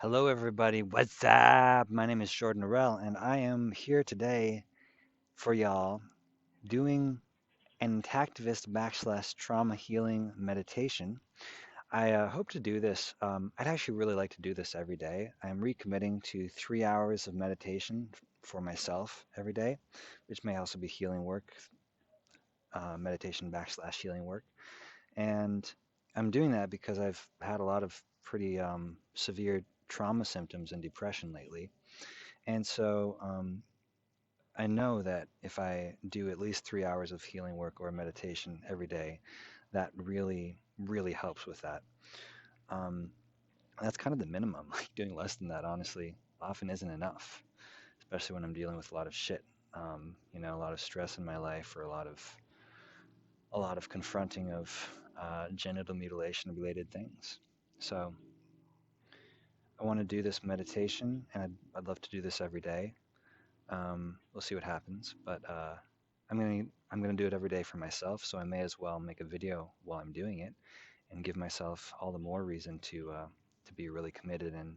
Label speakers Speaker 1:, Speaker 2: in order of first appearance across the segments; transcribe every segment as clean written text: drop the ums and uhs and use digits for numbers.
Speaker 1: Hello, everybody. What's up? My name is Jordan Norell, and I am here today for y'all doing an activist trauma healing meditation. I hope to do this. I'd actually really like to do this every day. I'm recommitting to 3 hours of meditation for myself every day, which may also be healing work, meditation healing work. And I'm doing that because I've had a lot of pretty severe trauma symptoms and depression lately. And so I know that if I do at least 3 hours of healing work or meditation every day, that really, really helps with that. Um, that's kind of the minimum. Like doing less than that, honestly, often isn't enough, especially when I'm dealing with a lot of shit. A lot of stress in my life, or a lot of confronting of genital mutilation related things. So I want to do this meditation, and I'd love to do this every day. We'll see what happens, but I'm gonna do it every day for myself, so I may as well make a video while I'm doing it and give myself all the more reason to be really committed and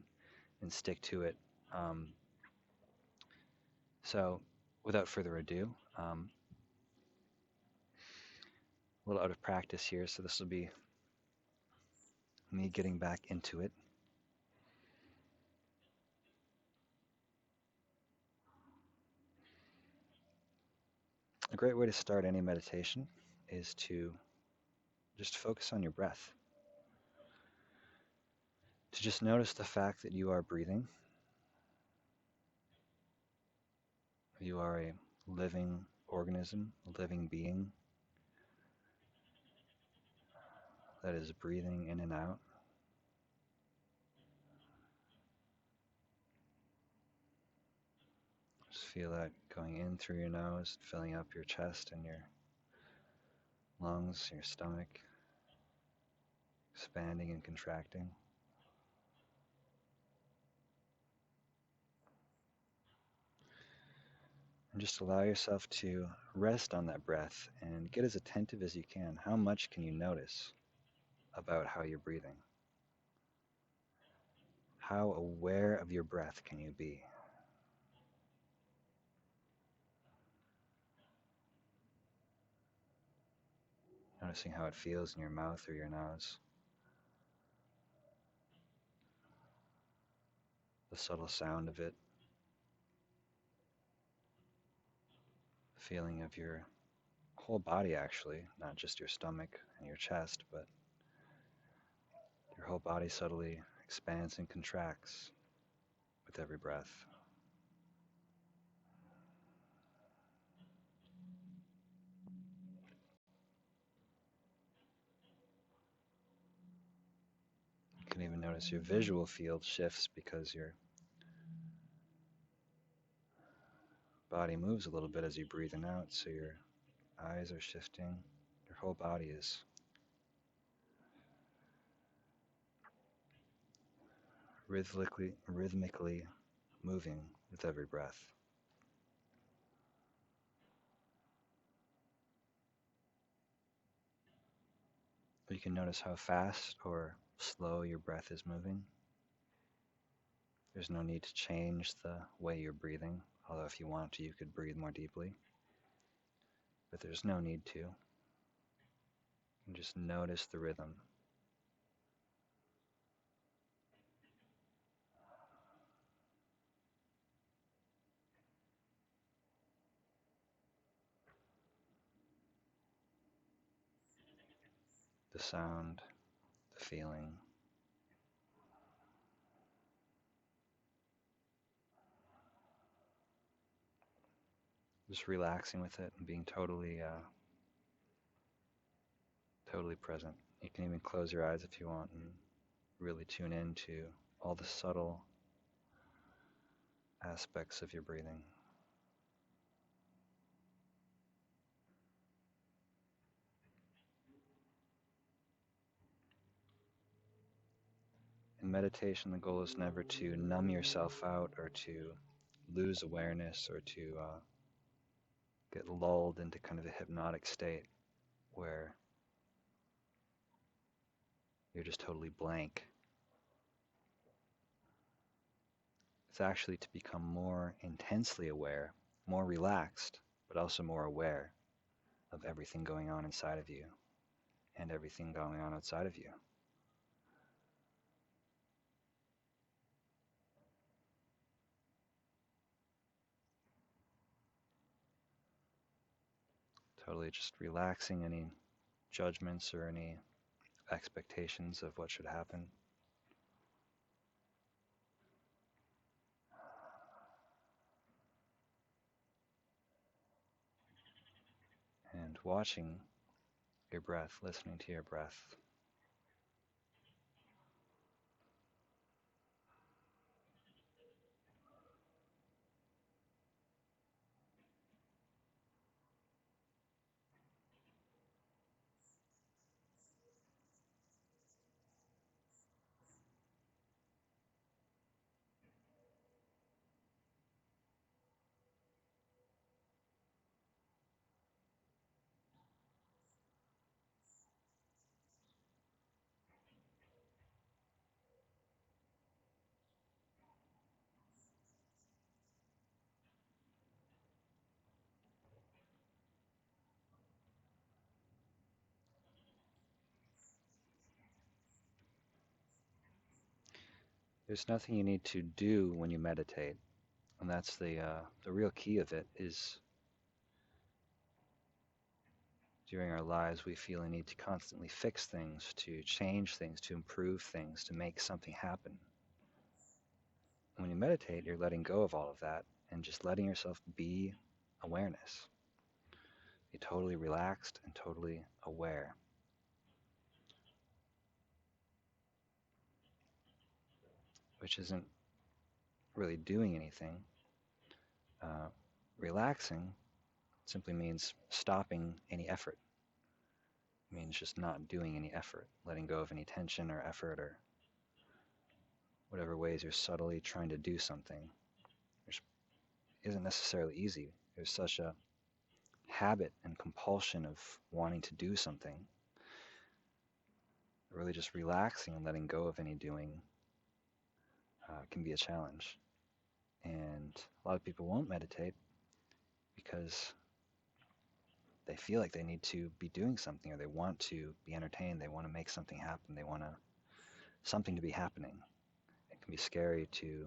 Speaker 1: stick to it. Um, so, without further ado, a little out of practice here, so this will be me getting back into it. A great way to start any meditation is to just focus on your breath. To just notice the fact that you are breathing. You are a living organism, a living being that is breathing in and out. Just feel that going in through your nose, filling up your chest and your lungs, your stomach, expanding and contracting. And just allow yourself to rest on that breath and get as attentive as you can. How much can you notice about how you're breathing? How aware of your breath can you be? Noticing how it feels in your mouth or your nose. The subtle sound of it. Feeling of your whole body, actually, not just your stomach and your chest, but your whole body subtly expands and contracts with every breath. You can even notice your visual field shifts because your body moves a little bit as you breathe in and out, so your eyes are shifting. Your whole body is rhythmically moving with every breath. But you can notice how fast or slow your breath is moving. There's no need to change the way you're breathing, although if you want to, you could breathe more deeply. But there's no need to. And just notice the rhythm. The sound, the feeling. Just relaxing with it and being totally present. You can even close your eyes if you want and really tune in to all the subtle aspects of your breathing. In meditation, the goal is never to numb yourself out or to lose awareness or to get lulled into kind of a hypnotic state where you're just totally blank. It's actually to become more intensely aware, more relaxed, but also more aware of everything going on inside of you and everything going on outside of you. Totally just relaxing any judgments or any expectations of what should happen. And watching your breath, listening to your breath. There's nothing you need to do when you meditate, and that's the real key of it. Is during our lives we feel a need to constantly fix things, to change things, to improve things, to make something happen. When you meditate, you're letting go of all of that and just letting yourself be awareness. Be totally relaxed and totally aware. Which isn't really doing anything. Relaxing simply means stopping any effort. It means just not doing any effort, letting go of any tension or effort or whatever ways you're subtly trying to do something, which isn't necessarily easy. There's such a habit and compulsion of wanting to do something. Really just relaxing and letting go of any doing can be a challenge. And a lot of people won't meditate because they feel like they need to be doing something, or they want to be entertained, they want to make something happen, they want something to be happening. It can be scary to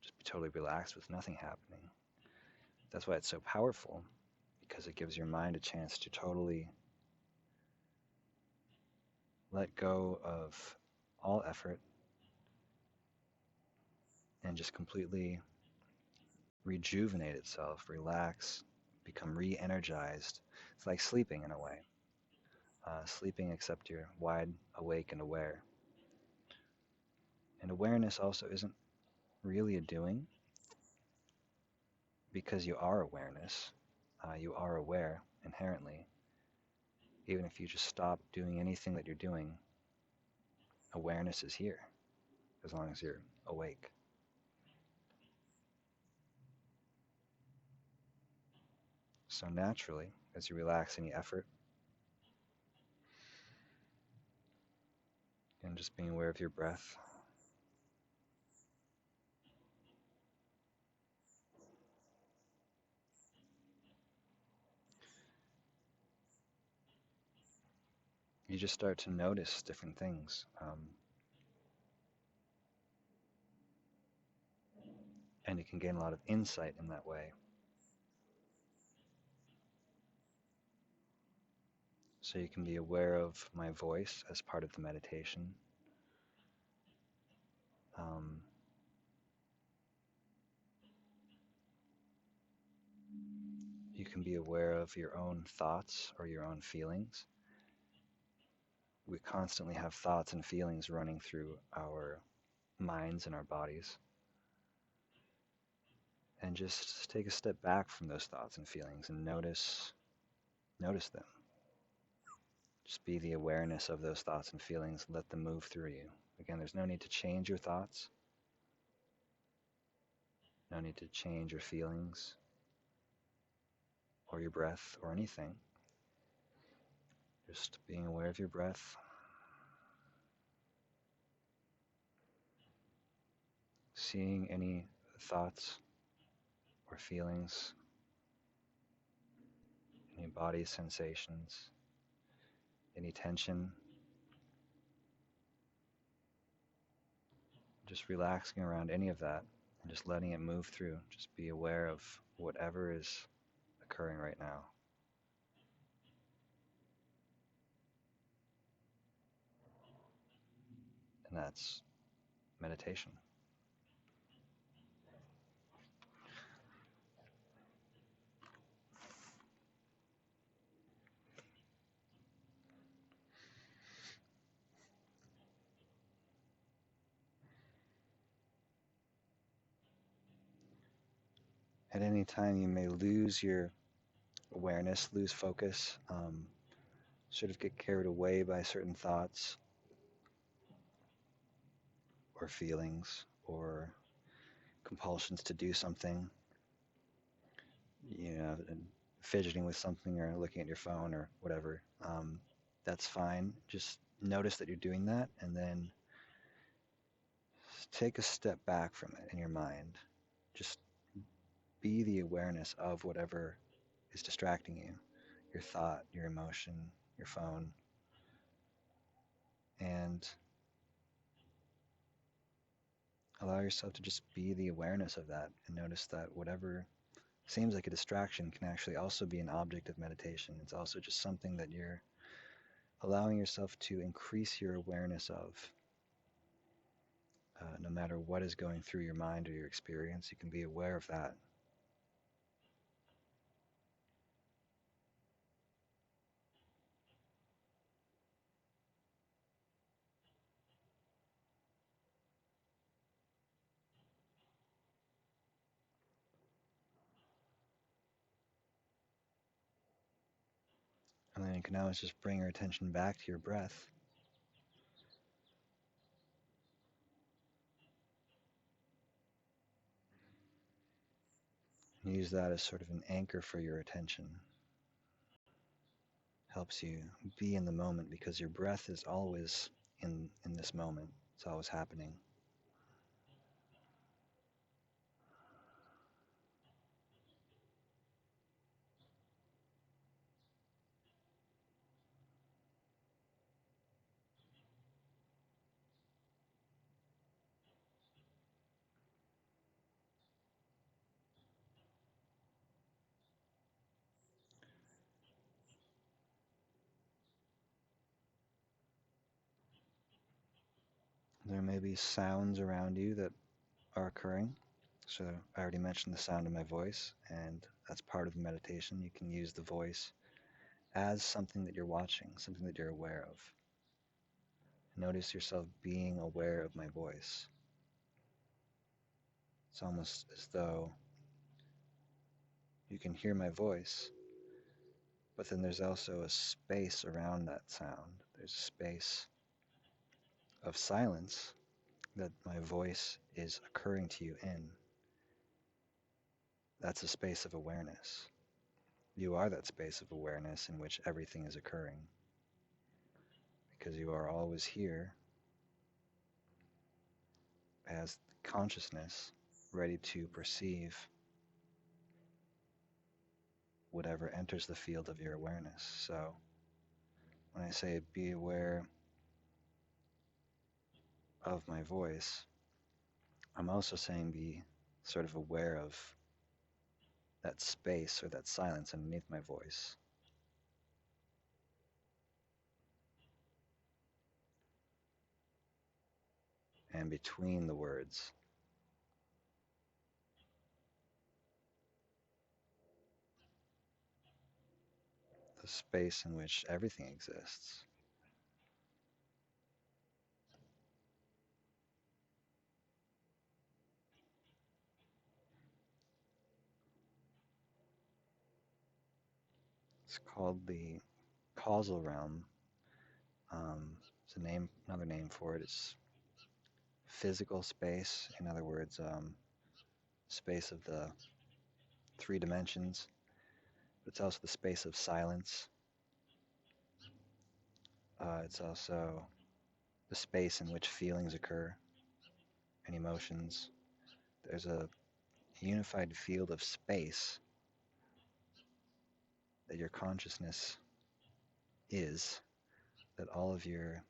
Speaker 1: just be totally relaxed with nothing happening. That's why it's so powerful, because it gives your mind a chance to totally let go of all effort and just completely rejuvenate itself, relax, become re-energized. It's like sleeping in a way. Sleeping except you're wide awake and aware. And awareness also isn't really a doing, because you are awareness. You are aware inherently. Even if you just stop doing anything that you're doing, awareness is here, as long as you're awake. So naturally, as you relax any effort, and just being aware of your breath, you just start to notice different things. And you can gain a lot of insight in that way. So you can be aware of my voice as part of the meditation. Um, you can be aware of your own thoughts or your own feelings. We constantly have thoughts and feelings running through our minds and our bodies. And just take a step back from those thoughts and feelings and notice them. Just be the awareness of those thoughts and feelings. Let them move through you. Again, there's no need to change your thoughts. No need to change your feelings or your breath or anything. Just being aware of your breath. seeing any thoughts or feelings, any body sensations, any tension, just relaxing around any of that and just letting it move through. Just be aware of whatever is occurring right now. And that's meditation. At any time, you may lose your awareness, lose focus, sort of get carried away by certain thoughts or feelings or compulsions to do something, and fidgeting with something or looking at your phone or whatever. That's fine. Just notice that you're doing that and then take a step back from it in your mind. Just be the awareness of whatever is distracting you, your thought, your emotion, your phone, and allow yourself to just be the awareness of that and notice that whatever seems like a distraction can actually also be an object of meditation. It's also just something that you're allowing yourself to increase your awareness of. No matter what is going through your mind or your experience, you can be aware of that. And then you can always just bring your attention back to your breath. And use that as sort of an anchor for your attention. Helps you be in the moment because your breath is always in this moment. It's always happening. There may be sounds around you that are occurring. So I already mentioned the sound of my voice, and that's part of the meditation. You can use the voice as something that you're watching, something that you're aware of. Notice yourself being aware of my voice. It's almost as though you can hear my voice, but then there's also a space around that sound. There's a space of silence that my voice is occurring to you in. That's a space of awareness. You are that space of awareness in which everything is occurring, because you are always here as consciousness, ready to perceive whatever enters the field of your awareness. So when I say be aware of my voice, I'm also saying be sort of aware of that space or that silence underneath my voice. And between the words. The space in which everything exists. It's called the causal realm. It's another name for it. It's physical space. In other words, space of the three dimensions. But it's also the space of silence. It's also the space in which feelings occur and emotions. There's a unified field of space that your consciousness is, that all of your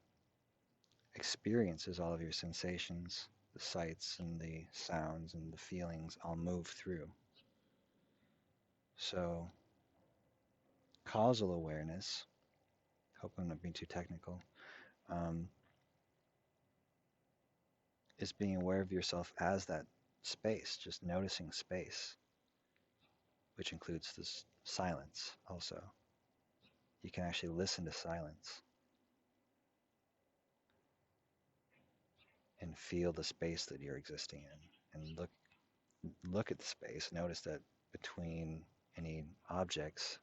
Speaker 1: experiences, all of your sensations, the sights and the sounds and the feelings all move through. So, causal awareness, hope I'm not being too technical, um, is being aware of yourself as that space, just noticing space, which includes this silence also. You can actually listen to silence and feel the space that you're existing in, and look at the space. Notice that between any objects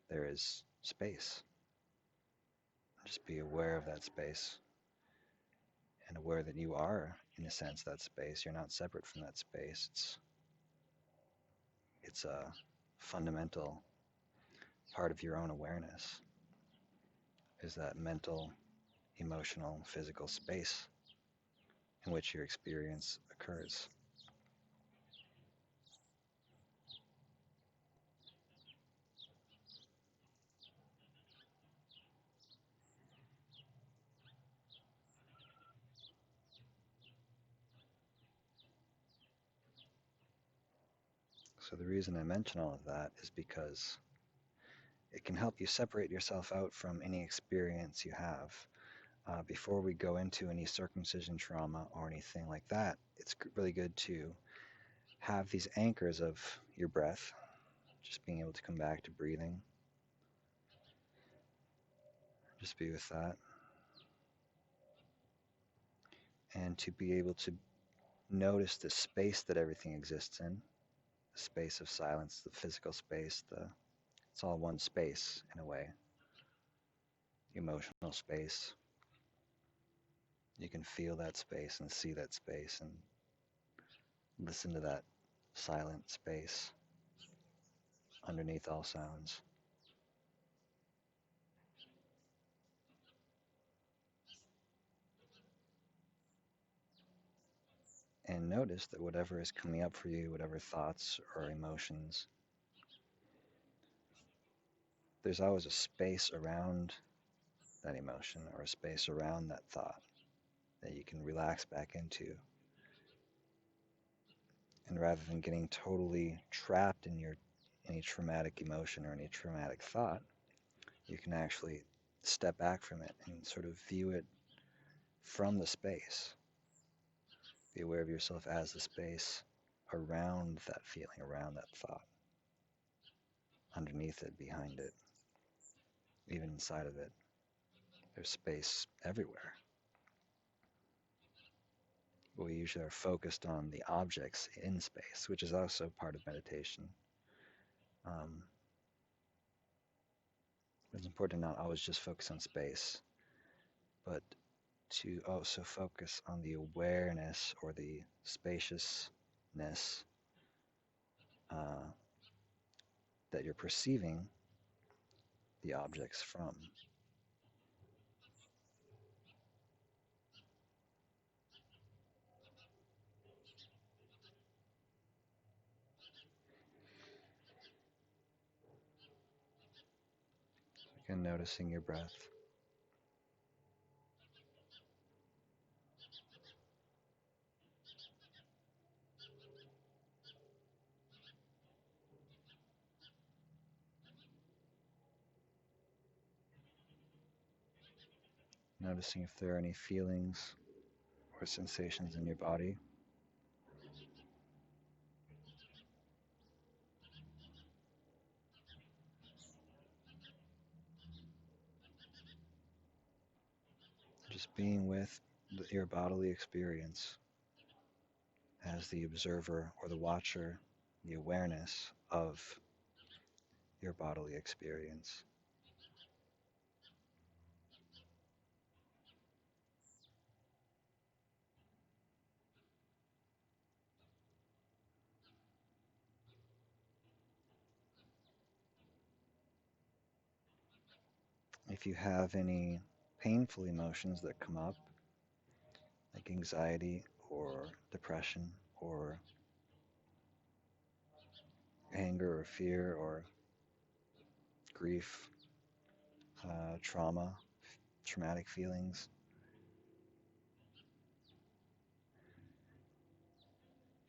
Speaker 1: there is space. Just be aware of that space and aware that you are, in a sense, that space. You're not separate from that space. It's a fundamental part of your own awareness, is that mental, emotional, physical space in which your experience occurs. So the reason I mention all of that is because it can help you separate yourself out from any experience you have. Before we go into any circumcision trauma or anything like that, it's really good to have these anchors of your breath, just being able to come back to breathing. Just be with that. And to be able to notice the space that everything exists in, the space of silence, the physical space, it's all one space in a way, emotional space. You can feel that space and see that space and listen to that silent space underneath all sounds. And notice that whatever is coming up for you, whatever thoughts or emotions, there's always a space around that emotion or a space around that thought that you can relax back into. And rather than getting totally trapped in any traumatic emotion or any traumatic thought, you can actually step back from it and sort of view it from the space. Be aware of yourself as the space around that feeling, around that thought, underneath it, behind it, even inside of it. There's space everywhere. We usually are focused on the objects in space, which is also part of meditation. Um, it's important to not always just focus on space, but to also focus on the awareness or the spaciousness uh, that you're perceiving the objects from. Again, noticing your breath. Noticing if there are any feelings or sensations in your body. Just being with your bodily experience as the observer or the watcher, the awareness of your bodily experience. If you have any painful emotions that come up, like anxiety or depression or anger or fear or grief, trauma, traumatic feelings.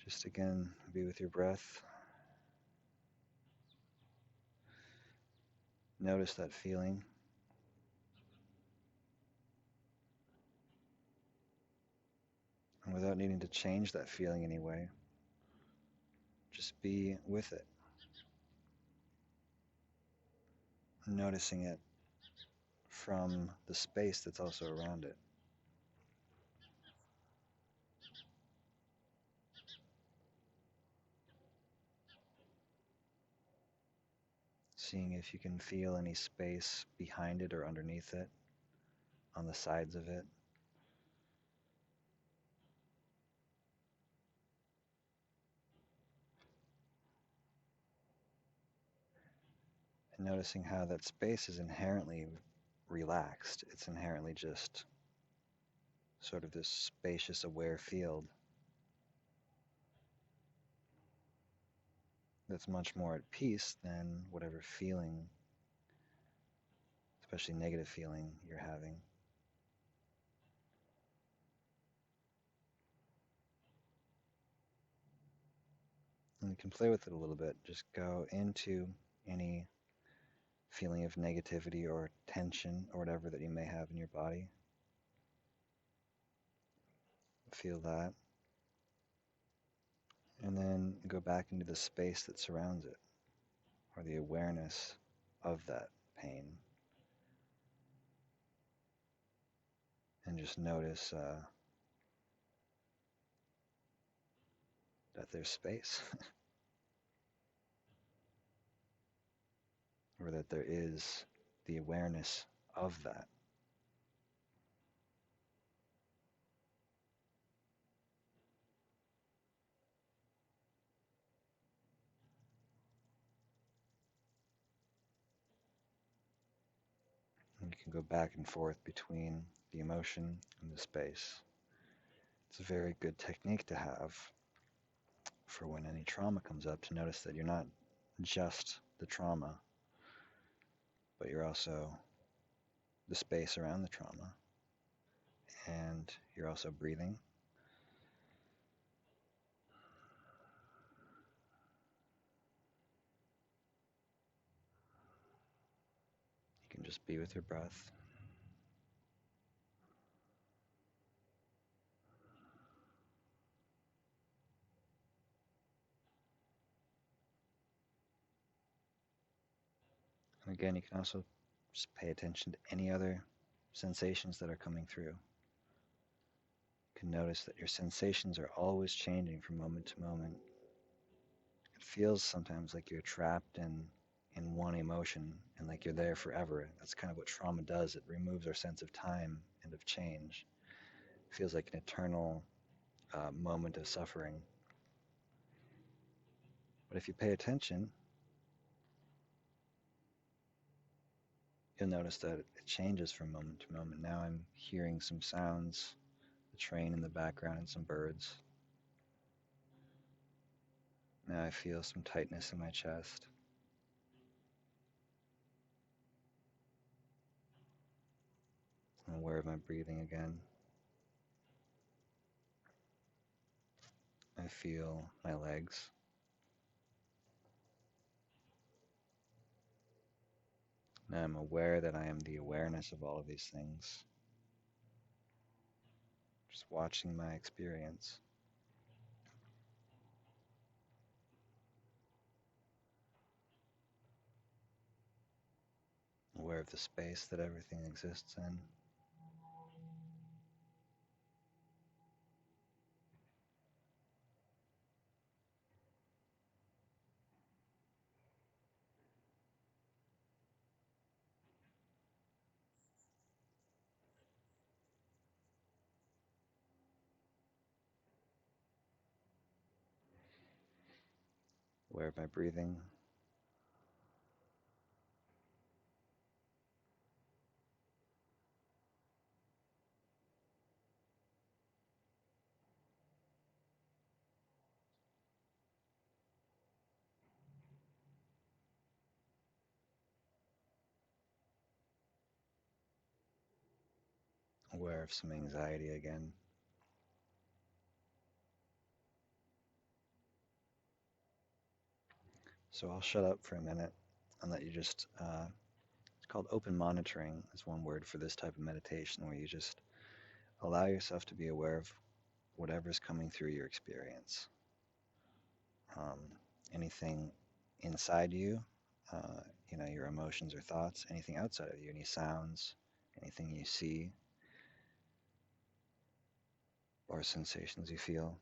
Speaker 1: Just again, be with your breath. Notice that feeling. And without needing to change that feeling anyway, just be with it. Noticing it from the space that's also around it. Seeing if you can feel any space behind it or underneath it, on the sides of it. And noticing how that space is inherently relaxed. It's inherently just sort of this spacious, aware field that's much more at peace than whatever feeling, especially negative feeling, you're having. And you can play with it a little bit. Just go into any feeling of negativity or tension or whatever that you may have in your body. Feel that. And then go back into the space that surrounds it, or the awareness of that pain. And just notice that there's space, or that there is the awareness of that. And you can go back and forth between the emotion and the space. It's a very good technique to have for when any trauma comes up, to notice that you're not just the trauma, but you're also the space around the trauma. And you're also breathing. You can just be with your breath. And again, you can also just pay attention to any other sensations that are coming through. You can notice that your sensations are always changing from moment to moment. It feels sometimes like you're trapped in one emotion and like you're there forever. That's kind of what trauma does. It removes our sense of time and of change. It feels like an eternal moment of suffering. But if you pay attention, you'll notice that it changes from moment to moment. Now I'm hearing some sounds, the train in the background and some birds. Now I feel some tightness in my chest. I'm aware of my breathing again. I feel my legs. Now I'm aware that I am the awareness of all of these things. Just watching my experience. Aware of the space that everything exists in. Aware of my breathing. aware of some anxiety again. So I'll shut up for a minute and let you just, it's called open monitoring, is one word for this type of meditation, where you just allow yourself to be aware of whatever's coming through your experience. Um, Anything inside you, your emotions or thoughts, anything outside of you, any sounds, anything you see or sensations you feel.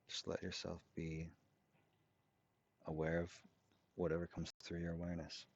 Speaker 1: Just let yourself be aware of whatever comes through your awareness.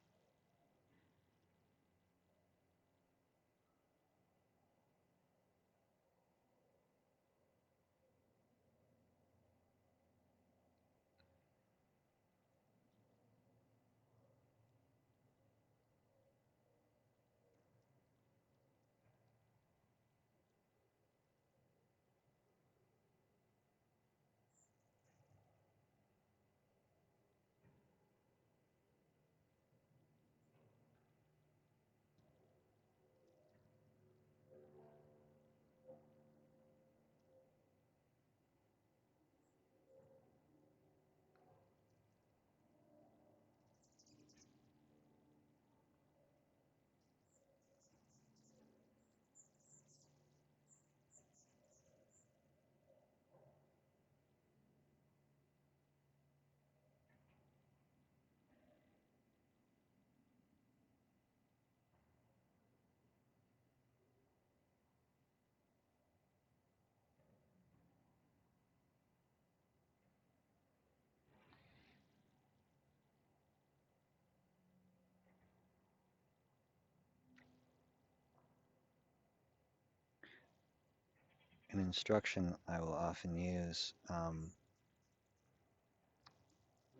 Speaker 1: An instruction I will often use,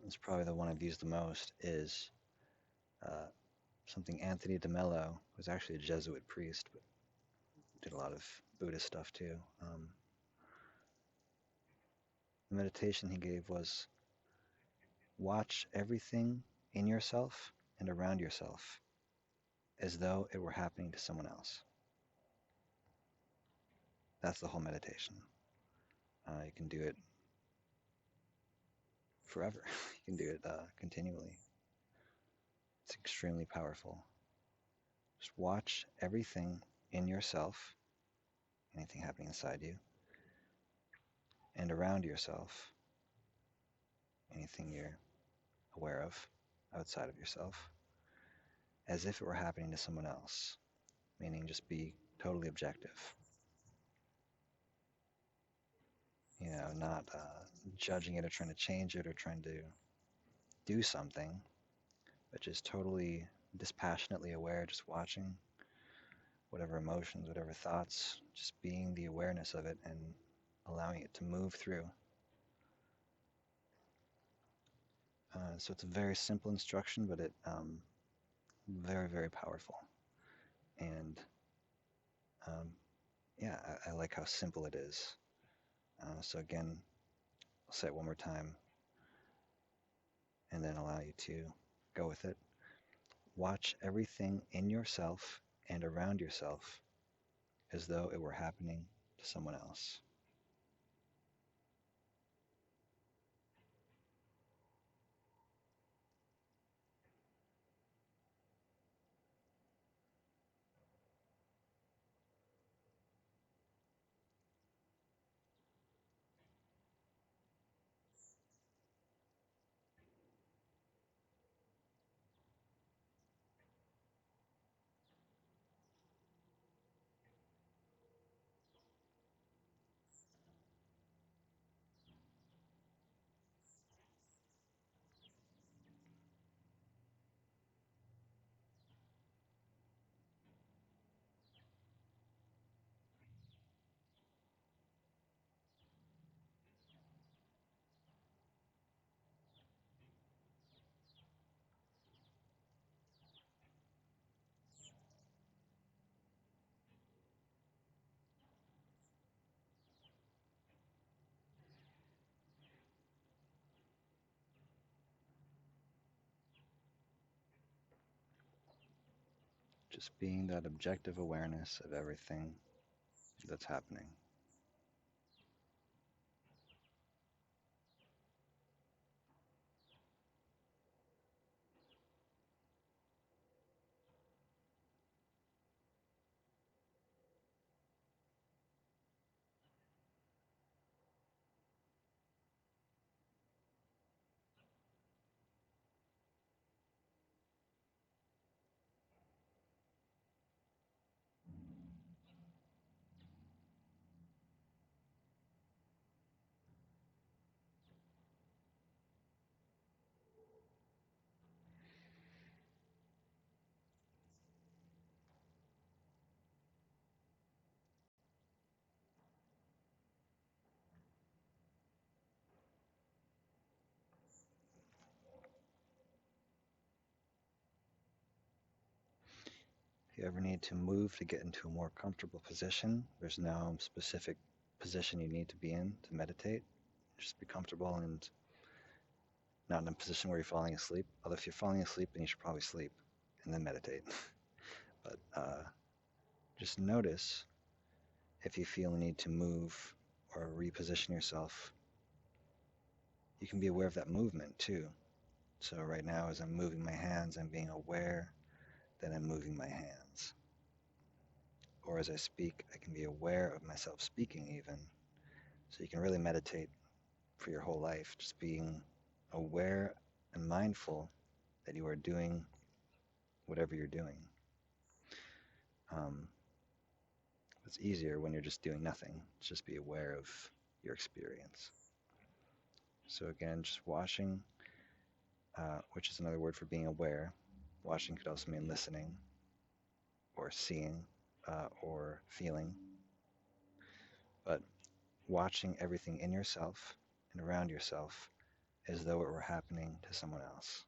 Speaker 1: it's probably the one I've used the most, is uh, something Anthony de Mello, who's actually a Jesuit priest, but did a lot of Buddhist stuff too. The meditation he gave was watch everything in yourself and around yourself as though it were happening to someone else. That's the whole meditation. You can do it forever. You can do it continually. It's extremely powerful. Just watch everything in yourself, anything happening inside you, and around yourself, anything you're aware of outside of yourself, as if it were happening to someone else, meaning just be totally objective. Not judging it or trying to change it or trying to do something, but just totally dispassionately aware, just watching whatever emotions, whatever thoughts, just being the awareness of it and allowing it to move through. So it's a very simple instruction, but it very, very powerful. And yeah, I like how simple it is. So again, I'll say it one more time and then allow you to go with it. Watch everything in yourself and around yourself as though it were happening to someone else. Just being that objective awareness of everything that's happening. If you ever need to move to get into a more comfortable position, there's no specific position you need to be in to meditate. Just be comfortable and not in a position where you're falling asleep. Although if you're falling asleep, then you should probably sleep and then meditate. But just notice if you feel the need to move or reposition yourself. You can be aware of that movement too. So right now, as I'm moving my hands, I'm being aware that I'm moving my hands. Or as I speak, I can be aware of myself speaking even. So you can really meditate for your whole life, just being aware and mindful that you are doing whatever you're doing. Um, it's easier when you're just doing nothing. Just be aware of your experience. So again, just watching, which is another word for being aware. Watching could also mean listening or seeing or feeling. But watching everything in yourself and around yourself as though it were happening to someone else.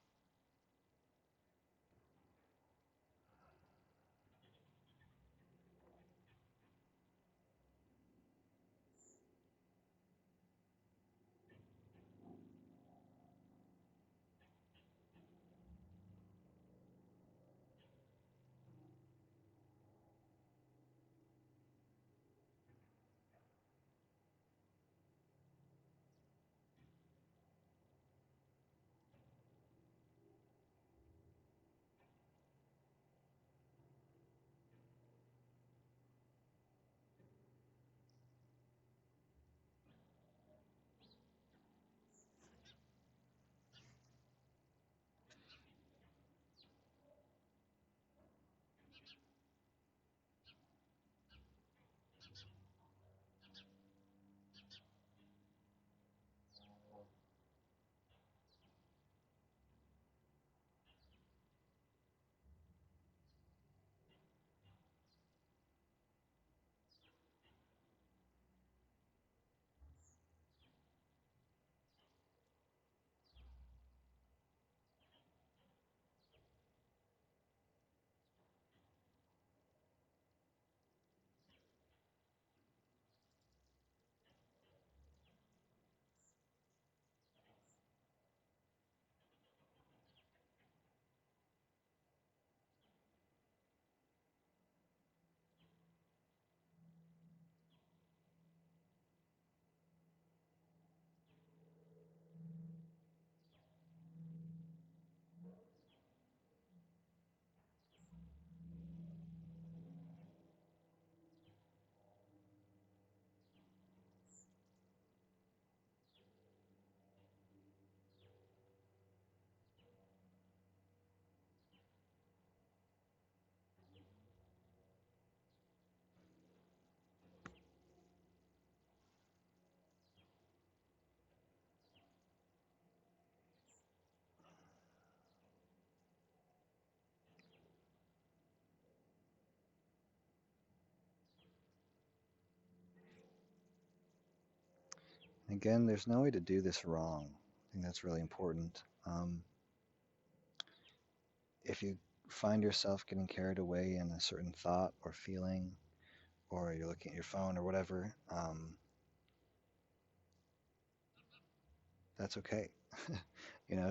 Speaker 1: Again, there's no way to do this wrong. I think that's really important. If you find yourself getting carried away in a certain thought or feeling, or you're looking at your phone or whatever, that's okay.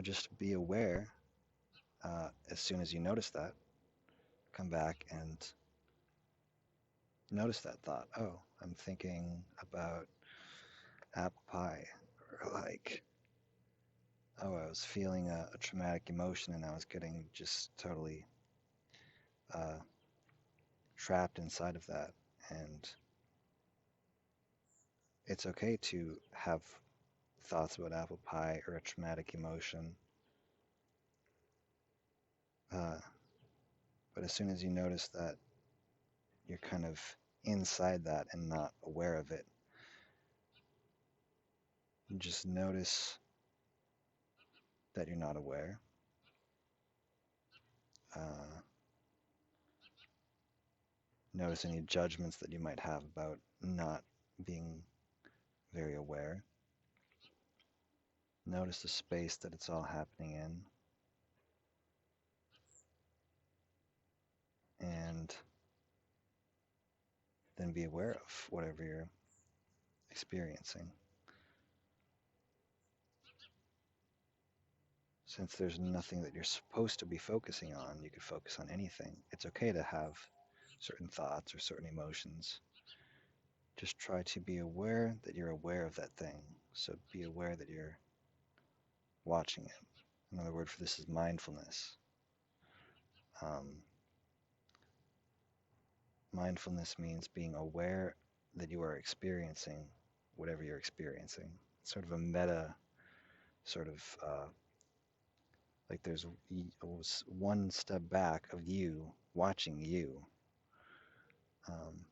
Speaker 1: Just be aware as soon as you notice that. come back and notice that thought. Oh, I'm thinking about apple pie. Or like, oh, I was feeling a traumatic emotion and I was getting just totally uh, trapped inside of that. And it's okay to have thoughts about apple pie or a traumatic emotion. Uh, but as soon as you notice that you're kind of inside that and not aware of it, you just notice that you're not aware. Uh, Notice any judgments that you might have about not being very aware. Notice the space that it's all happening in, and then be aware of whatever you're experiencing. Since there's nothing that you're supposed to be focusing on, you could focus on anything. It's okay to have certain thoughts or certain emotions. Just try to be aware that you're aware of that thing. So be aware that you're watching it. Another word for this is mindfulness. Um, Mindfulness means being aware that you are experiencing whatever you're experiencing. It's sort of a meta, sort of like there's one step back of you watching you, um,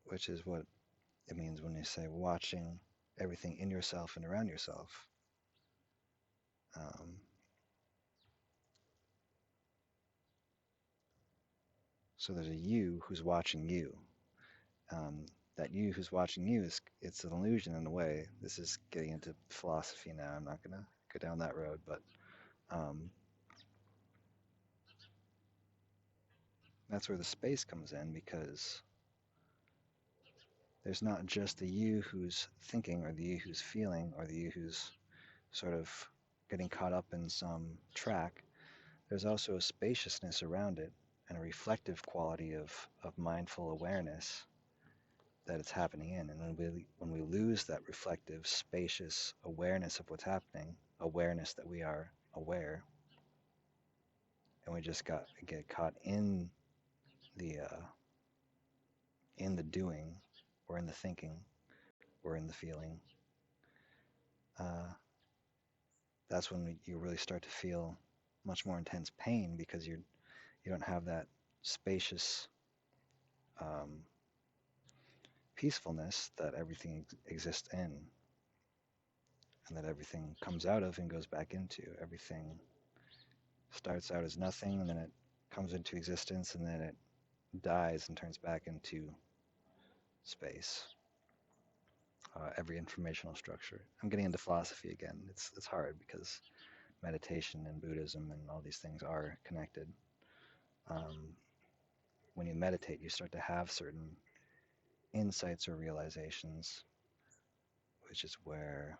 Speaker 1: which is what it means when you say watching everything in yourself and around yourself. Um, so there's a you who's watching you. Um, that you who's watching you it's an illusion in a way. This is getting into philosophy now. I'm not gonna go down that road, but um, that's where the space comes in, because there's not just the you who's thinking or the you who's feeling or the you who's sort of getting caught up in some track. There's also a spaciousness around it and a reflective quality of mindful awareness that it's happening in. And when we lose that reflective, spacious awareness of what's happening, awareness that we are aware, and we just get caught the in the doing, or in the thinking, or in the feeling, uh, that's when you really start to feel much more intense pain, because you don't have that spacious um, peacefulness that everything exists in, and that everything comes out of and goes back into. Everything starts out as nothing, and then it comes into existence, and then it dies and turns back into space. Every informational structure. I'm getting into philosophy again. It's hard because meditation and Buddhism and all these things are connected. Um, when you meditate, you start to have certain insights or realizations, which is where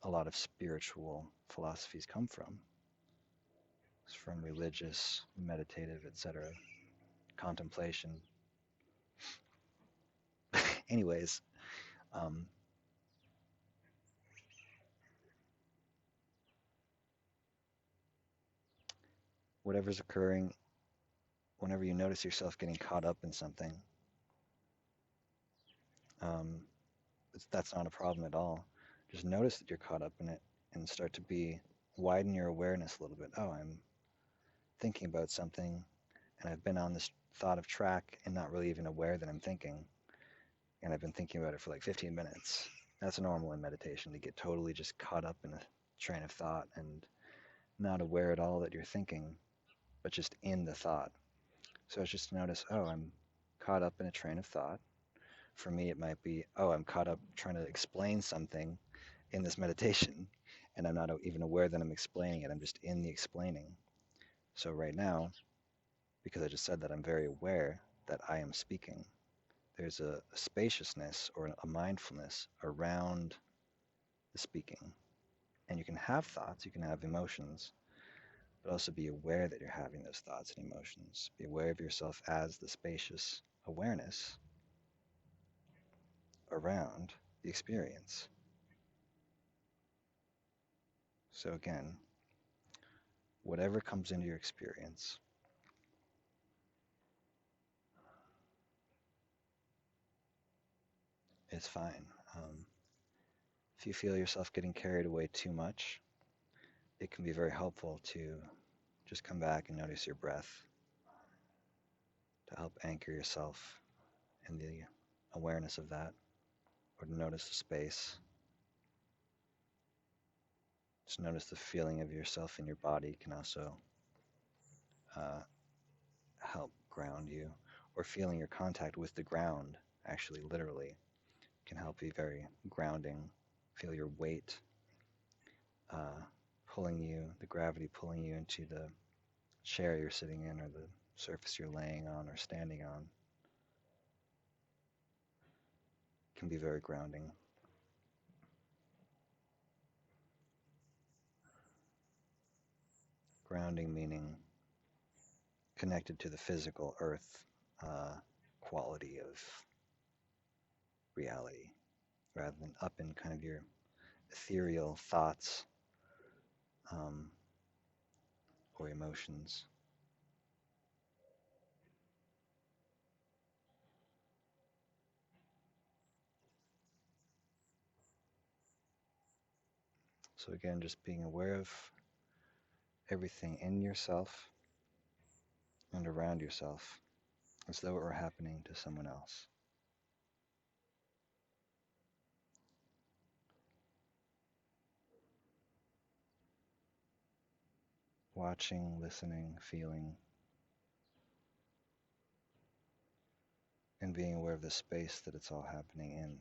Speaker 1: a lot of spiritual philosophies come from. It's from religious, meditative, etc., contemplation. Anyways, um, whatever's occurring, whenever you notice yourself getting caught up in something, um, that's not a problem at all. Just notice that you're caught up in it and start to widen your awareness a little bit. Oh, I'm thinking about something and I've been on this thought of track and not really even aware that I'm thinking. And I've been thinking about it for like 15 minutes. That's normal in meditation, to get totally just caught up in a train of thought and not aware at all that you're thinking, but just in the thought. So it's just to notice, oh, I'm caught up in a train of thought. For me, it might be, oh, I'm caught up trying to explain something in this meditation, and I'm not even aware that I'm explaining it. I'm just in the explaining. So right now, because I just said that, I'm very aware that I am speaking. there's a spaciousness or a mindfulness around the speaking. And you can have thoughts, you can have emotions, but also be aware that you're having those thoughts and emotions. Be aware of yourself as the spacious awareness around the experience. So, again, whatever comes into your experience is fine. If you feel yourself getting carried away too much, it can be very helpful to just come back and notice your breath to help anchor yourself in the awareness of that, or to notice the space. Just notice the feeling of yourself in your body can also uh, help ground you, or feeling your contact with the ground, actually, literally, can help be very grounding. Feel your weight uh, pulling you, the gravity pulling you into the chair you're sitting in, or the surface you're laying on or standing on, can be very grounding. Grounding meaning connected to the physical earth quality of reality, rather than up in kind of your ethereal thoughts um, or emotions. So again, just being aware of everything in yourself and around yourself as though it were happening to someone else. Watching, listening, feeling, and being aware of the space that it's all happening in.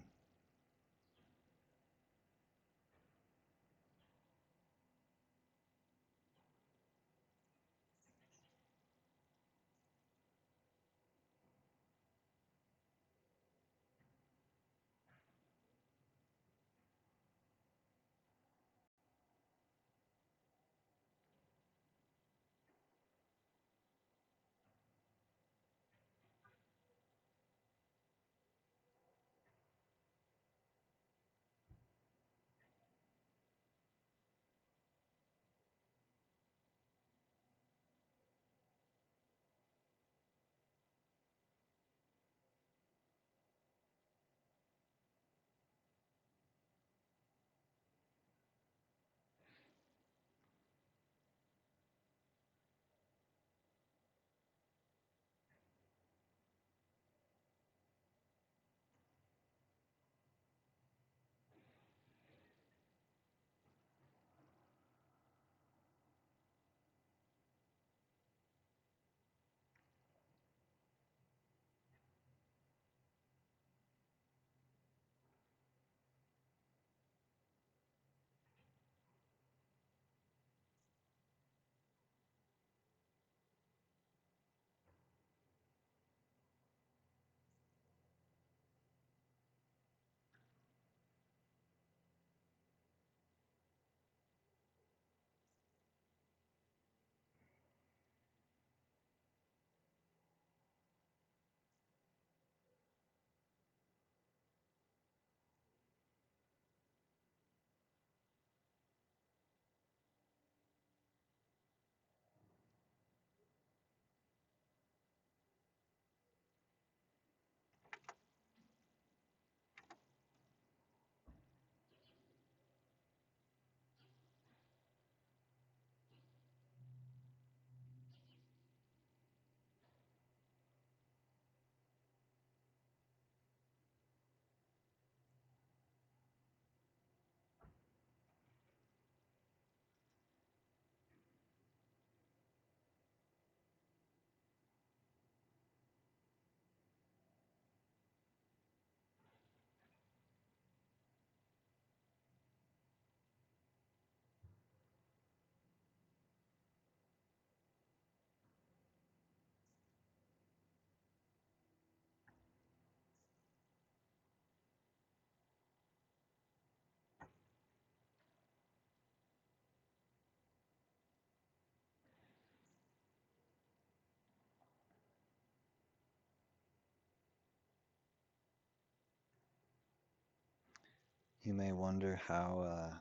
Speaker 1: You may wonder how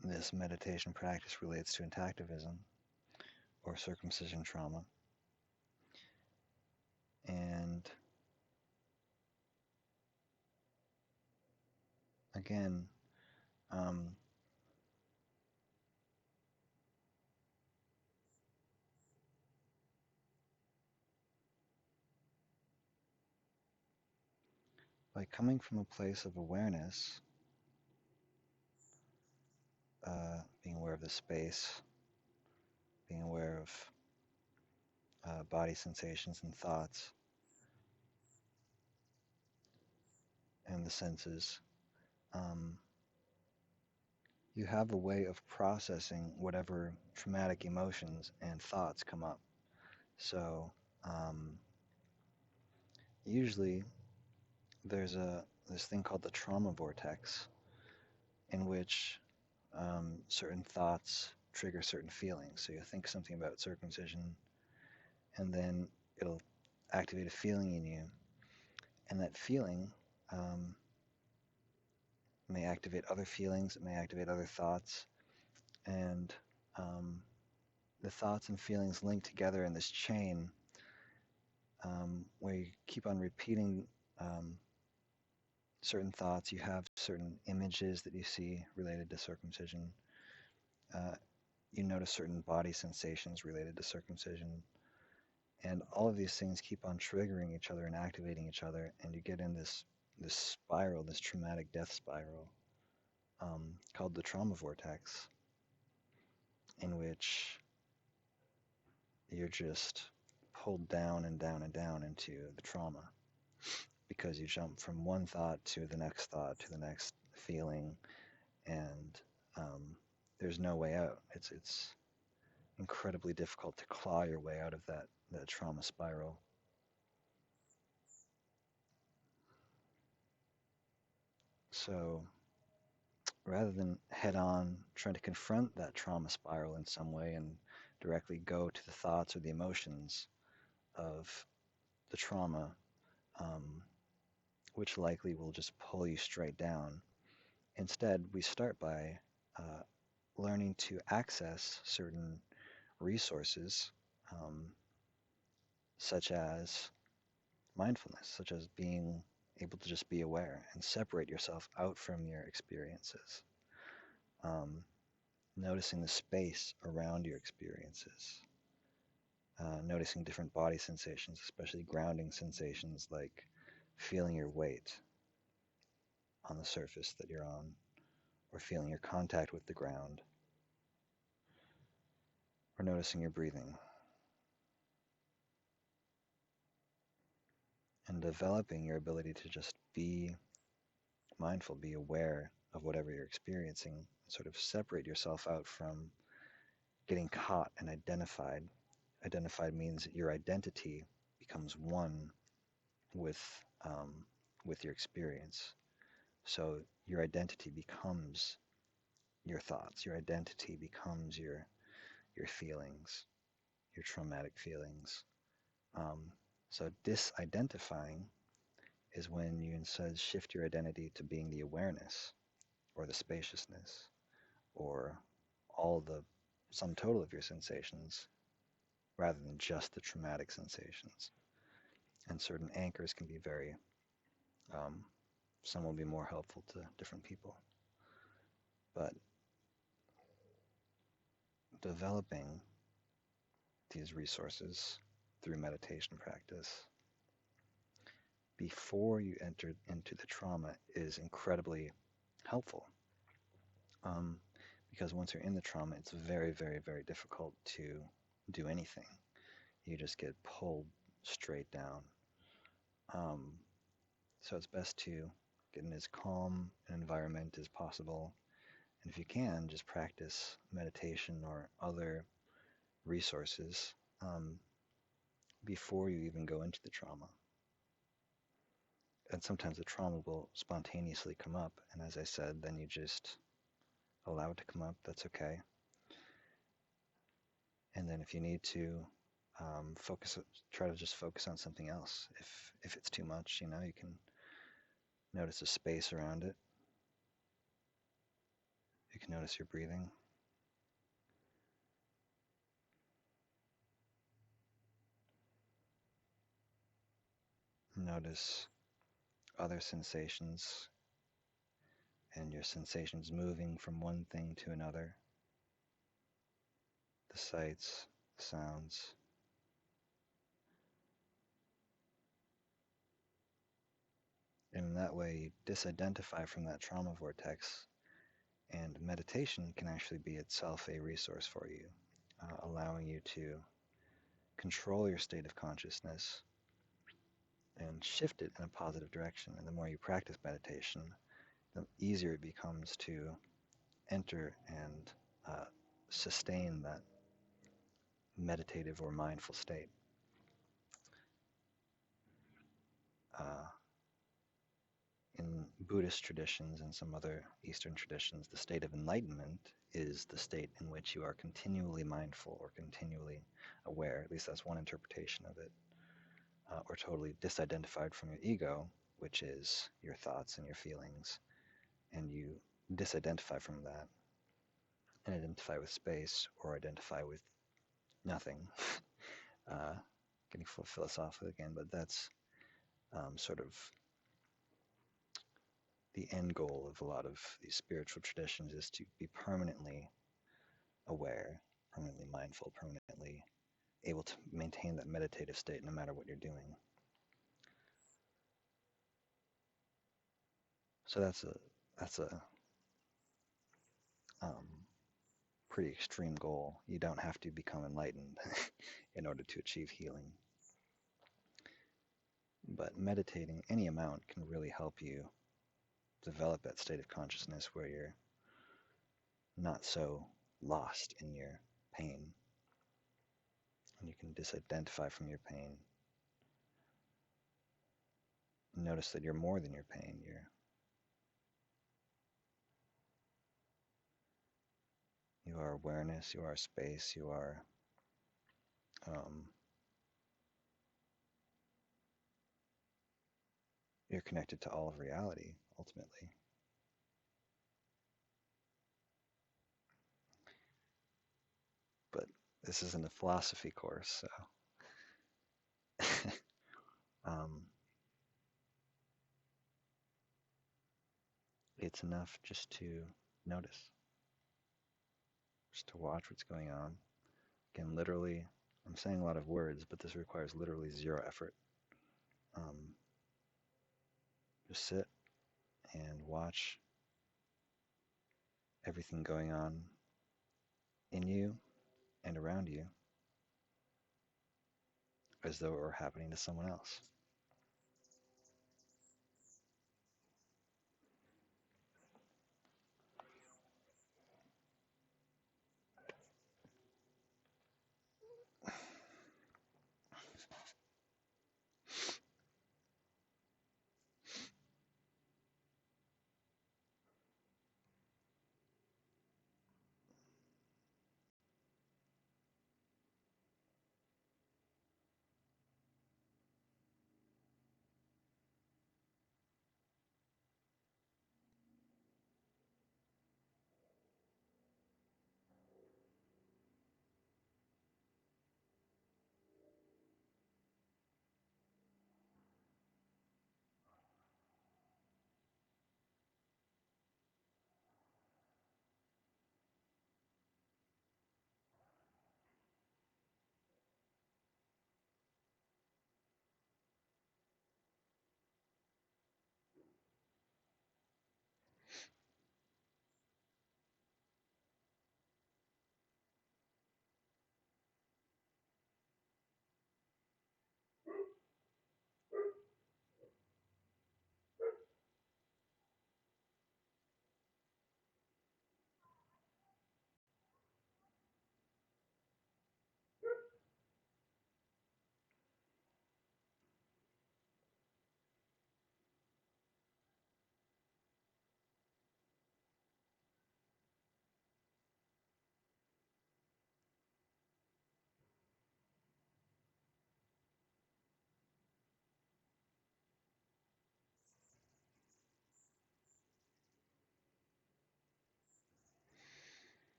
Speaker 1: this meditation practice relates to intactivism or circumcision trauma. And again, um, by coming from a place of awareness, being aware of the space, being aware of body sensations and thoughts, and the senses, um, you have a way of processing whatever traumatic emotions and thoughts come up. So um, usually there's this thing called the trauma vortex, in which certain thoughts trigger certain feelings. So you think something about circumcision, and then it'll activate a feeling in you, and that feeling um, may activate other feelings, it may activate other thoughts, and um, the thoughts and feelings link together in this chain where you keep on repeating certain thoughts. You have certain images that you see related to circumcision. Uh, you notice certain body sensations related to circumcision. And all of these things keep on triggering each other and activating each other. And you get in this spiral, this traumatic death spiral called the trauma vortex, in which you're just pulled down and down and down into the trauma because you jump from one thought to the next feeling, and there's no way out. It's incredibly difficult to claw your way out of that trauma spiral. So rather than head on trying to confront that trauma spiral in some way and directly go to the thoughts or the emotions of the trauma, um, which likely will just pull you straight down. Instead, we start by uh, learning to access certain resources, um, such as mindfulness, such as being able to just be aware and separate yourself out from your experiences, um, noticing the space around your experiences, noticing different body sensations, especially grounding sensations like feeling your weight on the surface that you're on, or feeling your contact with the ground, or noticing your breathing, and developing your ability to just be mindful, be aware of whatever you're experiencing, sort of separate yourself out from getting caught and identified. Identified means that your identity becomes one with um, with your experience. So your identity becomes your thoughts. Your identity becomes your feelings, your traumatic feelings. Um, so disidentifying is when you instead shift your identity to being the awareness or the spaciousness or all the sum total of your sensations rather than just the traumatic sensations. And certain anchors can be very, um, some will be more helpful to different people. But developing these resources through meditation practice before you enter into the trauma is incredibly helpful. Um, because once you're in the trauma, it's very, very, very difficult to do anything. You just get pulled straight down. Um, so it's best to get in as calm an environment as possible. And if you can, just practice meditation or other resources before you even go into the trauma. And sometimes the trauma will spontaneously come up. And as I said, then you just allow it to come up. That's okay. And then if you need to try to just focus on something else. If it's too much, you can notice the space around it. You can notice your breathing. Notice other sensations and your sensations moving from one thing to another. The sights, the sounds. And in that way, you disidentify from that trauma vortex, and meditation can actually be itself a resource for you, allowing you to control your state of consciousness and shift it in a positive direction. And the more you practice meditation, the easier it becomes to enter and sustain that meditative or mindful state. Uh, in Buddhist traditions and some other Eastern traditions, the state of enlightenment is the state in which you are continually mindful or continually aware. At least that's one interpretation of it. Or totally disidentified from your ego, which is your thoughts and your feelings, and you disidentify from that and identify with space or identify with nothing. Getting full philosophical again, but that's sort of the end goal of a lot of these spiritual traditions, is to be permanently aware, permanently mindful, permanently able to maintain that meditative state no matter what you're doing. So that's a pretty extreme goal. You don't have to become enlightened in order to achieve healing. But meditating any amount can really help you develop that state of consciousness where you're not so lost in your pain, and you can disidentify from your pain. Notice that you're more than your pain. You are awareness, you are space, um, you're connected to all of reality, ultimately. But this isn't a philosophy course, so um, it's enough just to notice, just to watch what's going on. Again, literally, I'm saying a lot of words, but this requires literally zero effort. Just sit and watch everything going on in you and around you as though it were happening to someone else.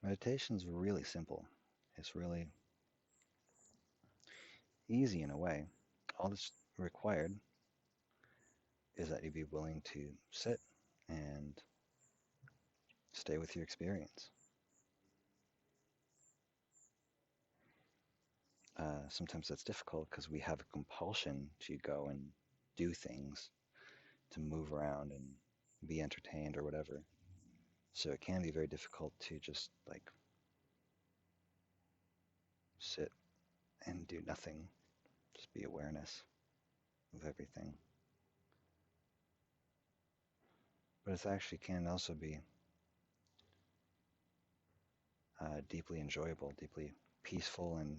Speaker 1: Meditation's really simple. It's really easy in a way. All that's required is that you be willing to sit and stay with your experience. Sometimes that's difficult because we have a compulsion to go and do things, to move around and be entertained or whatever. So it can be very difficult to just like sit and do nothing, just be awareness of everything. But it actually can also be deeply enjoyable, deeply peaceful, and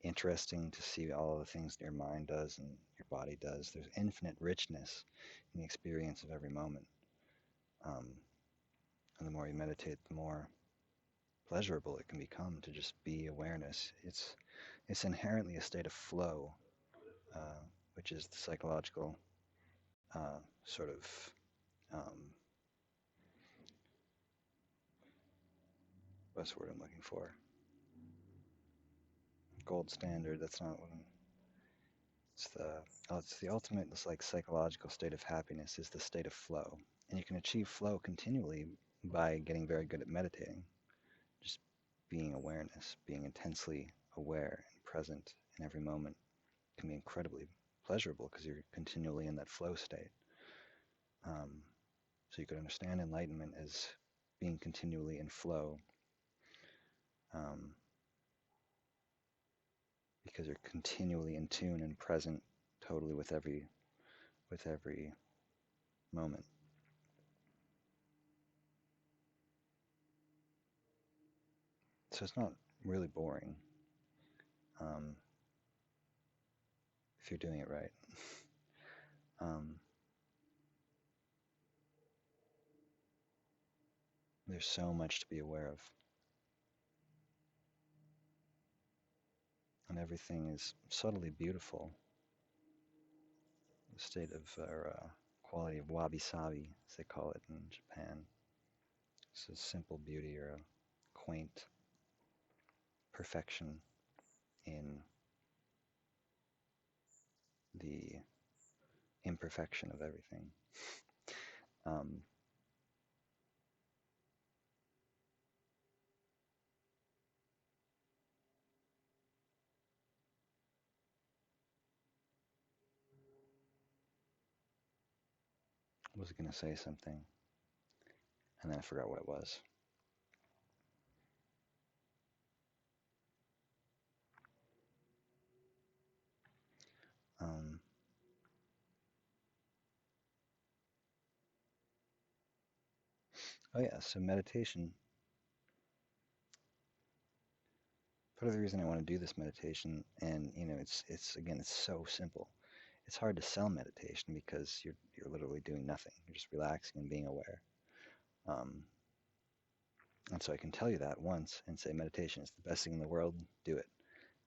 Speaker 1: interesting to see all of the things your mind does and your body does. There's infinite richness in the experience of every moment. Um, and the more you meditate, the more pleasurable it can become to just be awareness. It's inherently a state of flow, uh, which is the psychological sort of um, what's the word I'm looking for? Gold standard. That's not what I'm. It's the it's the ultimate. It's like psychological state of happiness is the state of flow, and you can achieve flow continually by getting very good at meditating. Just being awareness, being intensely aware and present in every moment can be incredibly pleasurable because you're continually in that flow state. Um, so you could understand enlightenment as being continually in flow, um, because you're continually in tune and present totally with every moment. So it's not really boring um, if you're doing it right. um, there's so much to be aware of, and everything is subtly beautiful. The state of or quality of wabi-sabi, as they call it in Japan. It's a simple beauty or a quaint perfection in the imperfection of everything. Um, I was going to say something, and then I forgot what it was. Um, oh yeah, so meditation. Part of the reason I want to do this meditation, and it's again, it's so simple. It's hard to sell meditation because you're literally doing nothing. You're just relaxing and being aware. Um, and so I can tell you that once and say meditation is the best thing in the world. Do it,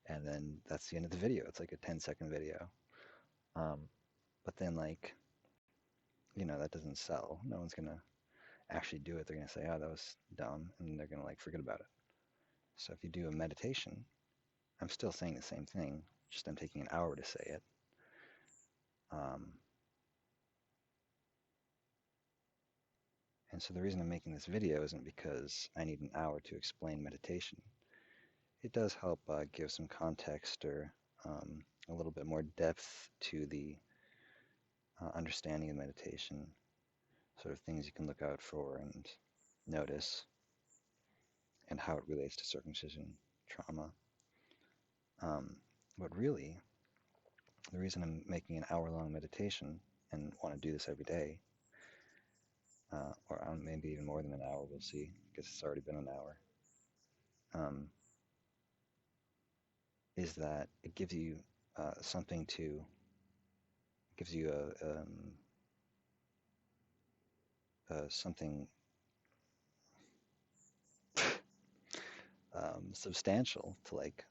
Speaker 1: and then that's the end of the video. It's like a 10-second video. Um, but then that doesn't sell. No one's gonna actually do it. They're gonna say, "Oh, that was dumb," and they're gonna like forget about it. So if you do a meditation, I'm still saying the same thing. Just I'm taking an hour to say it. Um, And so the reason I'm making this video isn't because I need an hour to explain meditation. It does help give some context or a little bit more depth to the understanding of meditation, sort of things you can look out for and notice, and how it relates to circumcision trauma. But really, the reason I'm making an hour-long meditation and want to do this every day, or maybe even more than an hour, we'll see, because it's already been an hour, is that it gives you something to, gives you something substantial to like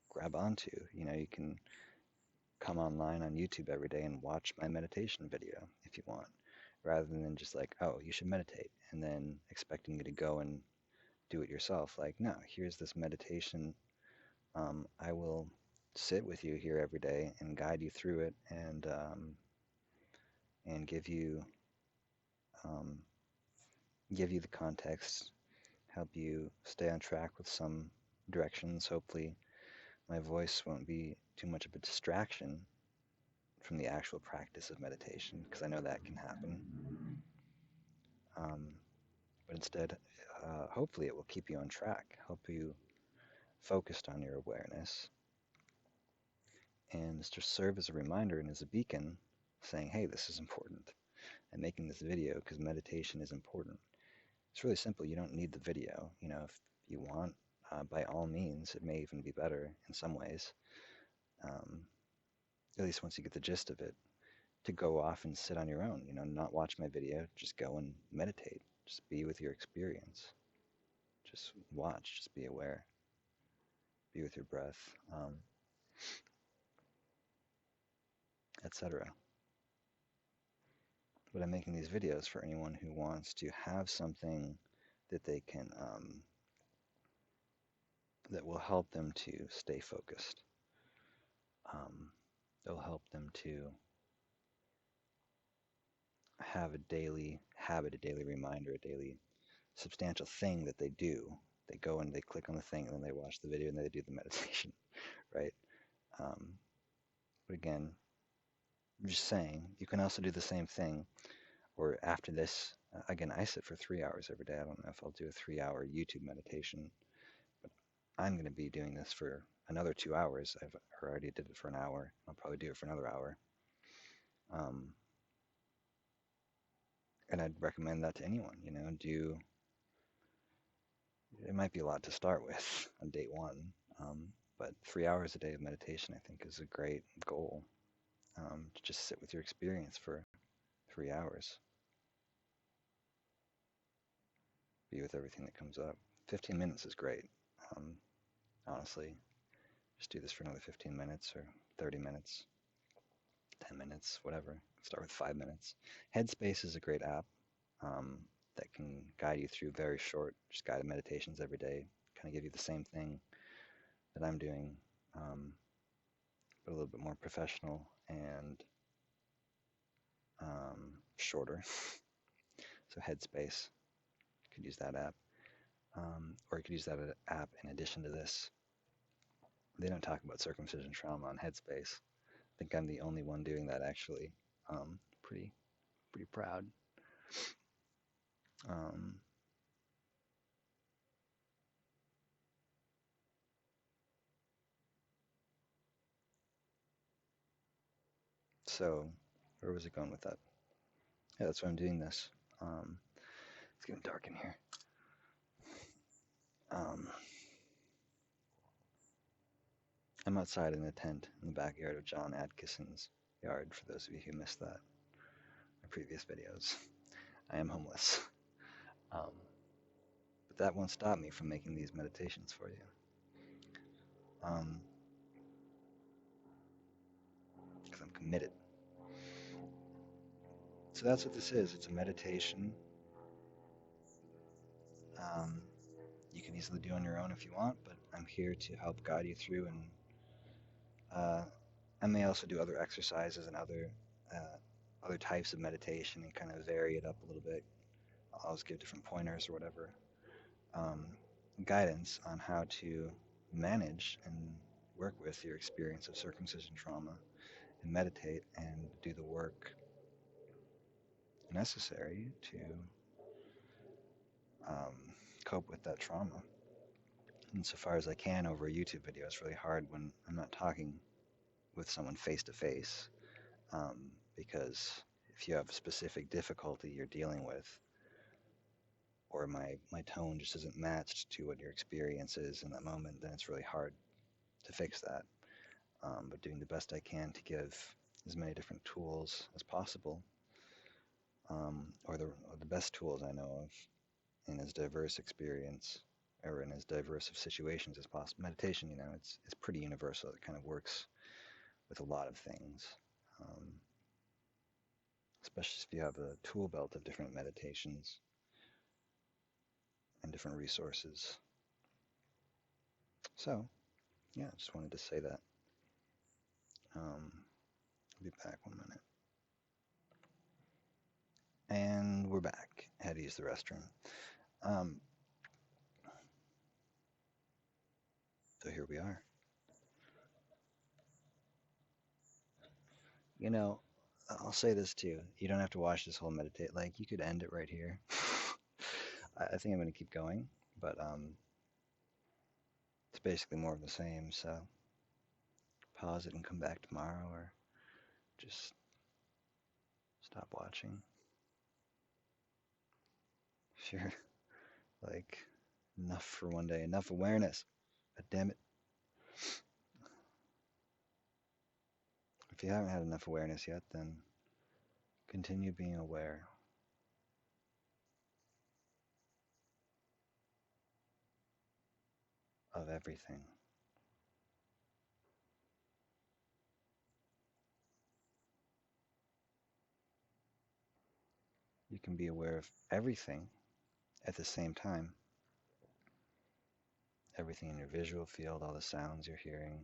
Speaker 1: grab onto. You can come online on YouTube every day and watch my meditation video if you want, rather than just like, oh, you should meditate, and then expecting you to go and do it yourself. Like, no, here's this meditation. I will sit with you here every day and guide you through it, and um, give you the context, help you stay on track with some directions. Hopefully, my voice won't be too much of a distraction from the actual practice of meditation, because I know that can happen. Um, but instead, hopefully, it will keep you on track, help you focused on your awareness, and just serve as a reminder and as a beacon saying, hey, this is important. I'm making this video because meditation is important. It's really simple. You don't need the video. If you want, by all means, it may even be better in some ways, at least once you get the gist of it, to go off and sit on your own, not watch my video, just go and meditate. Just be with your experience. Just watch, just be aware, be with your breath, etc. But I'm making these videos for anyone who wants to have something that they can, that will help them to stay focused. It'll help them to have a daily habit, a daily reminder, a daily substantial thing that they do. They go and they click on the thing and then they watch the video and then they do the meditation, right? But again, I'm just saying, you can also do the same thing, or after this, again, I sit for 3 hours every day. I don't know if I'll do a 3-hour YouTube meditation, but I'm going to be doing this for another 2 hours. I've already did it for an hour. I'll probably do it for another hour. And I'd recommend that to anyone, it might be a lot to start with on day one, but 3 hours a day of meditation, I think, is a great goal, to just sit with your experience for 3 hours. Be with everything that comes up. 15 minutes is great, honestly. Just do this for another 15 minutes or 30 minutes, 10 minutes, whatever. Start with 5 minutes. Headspace is a great app, that can guide you through very short, just guided meditations every day. Kind of give you the same thing that I'm doing, but a little bit more professional and shorter. So Headspace, you could use that app. Or you could use that app in addition to this. They don't talk about circumcision trauma on Headspace. I think I'm the only one doing that, actually. Pretty proud. So where was it going with that? Yeah, that's why I'm doing this. It's getting dark in here. I'm outside in a tent in the backyard of John Atkinson's yard, for those of you who missed that, my previous videos. I am homeless. But that won't stop me from making these meditations for you. Because I'm committed. So that's what this is. It's a meditation. You can easily do on your own if you want, but I'm here to help guide you through, and I may also do other exercises and other types of meditation and kind of vary it up a little bit. I'll always give different pointers or whatever, guidance on how to manage and work with your experience of circumcision trauma and meditate and do the work necessary to cope with that trauma. Insofar as I can over a YouTube video. It's really hard when I'm not talking with someone face to face, because if you have a specific difficulty you're dealing with, or my tone just isn't matched to what your experience is in that moment, then it's really hard to fix that. But doing the best I can to give as many different tools as possible, or the best tools I know of, in as diverse experience or in as diverse of situations as possible. Meditation, it's pretty universal. It kind of works with a lot of things, especially if you have a tool belt of different meditations. and different resources. So, yeah, just wanted to say that. I'll be back 1 minute. And we're back. Had to use the restroom. So here we are. You know, I'll say this too. You don't have to watch this whole meditate. Like, you could end it right here. I think I'm going to keep going, but it's basically more of the same. So pause it and come back tomorrow, or just stop watching. Sure. Like, enough for one day. Enough awareness. God damn it. If you haven't had enough awareness yet, then continue being aware of everything. You can be aware of everything at the same time. Everything in your visual field, all the sounds you're hearing,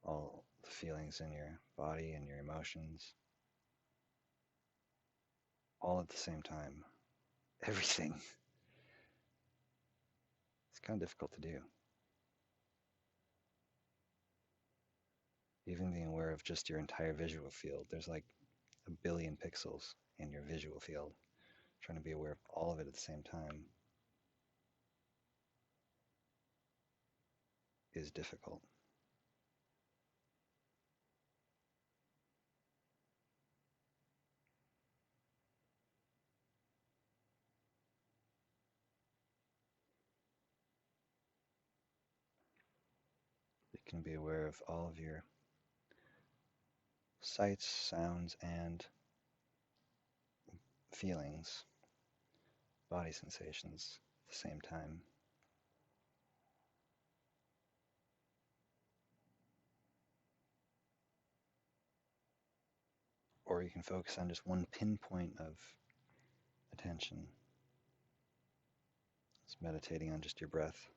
Speaker 1: all the feelings in your body and your emotions, all at the same time. Everything. It's kind of difficult to do. Even being aware of just your entire visual field, there's like a billion pixels in your visual field. Trying to be aware of all of it at the same time is difficult. You can be aware of all of your sights, sounds, and feelings, body sensations at the same time. Or you can focus on just one pinpoint of attention. It's meditating on just your breath.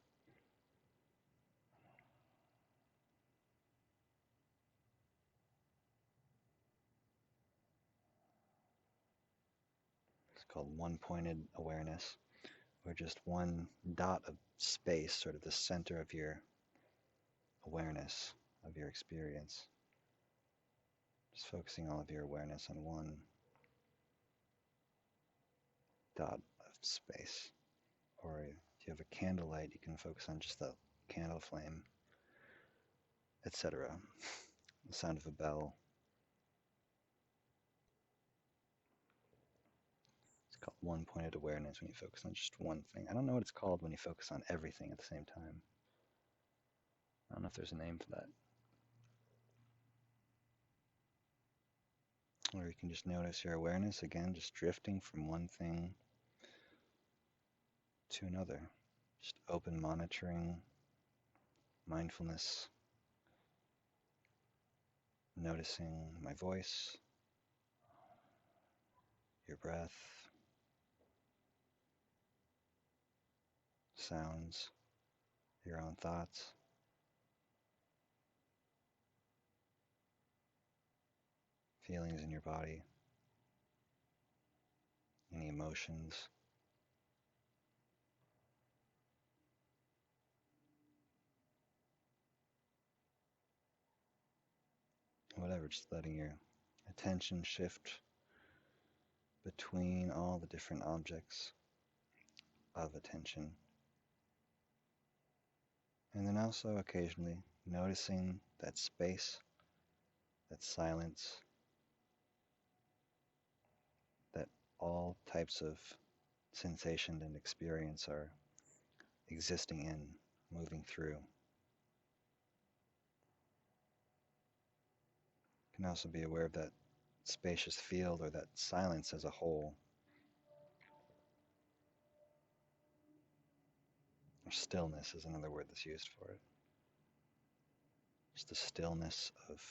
Speaker 1: It's called one-pointed awareness, or just one dot of space, sort of the center of your awareness, of your experience. Just focusing all of your awareness on one dot of space. Or if you have a candlelight, you can focus on just the candle flame, etc. The sound of a bell. It's called one-pointed awareness when you focus on just one thing. I don't know what it's called when you focus on everything at the same time. I don't know if there's a name for that. Or you can just notice your awareness, again, just drifting from one thing to another. Just open monitoring, mindfulness, noticing my voice, your breath, sounds, your own thoughts, feelings in your body, any emotions. Whatever, just letting your attention shift between all the different objects of attention. And then also occasionally noticing that space, that silence, that all types of sensation and experience are existing in, moving through. You can also be aware of that spacious field or that silence as a whole. Or stillness is another word that's used for it. Just the stillness of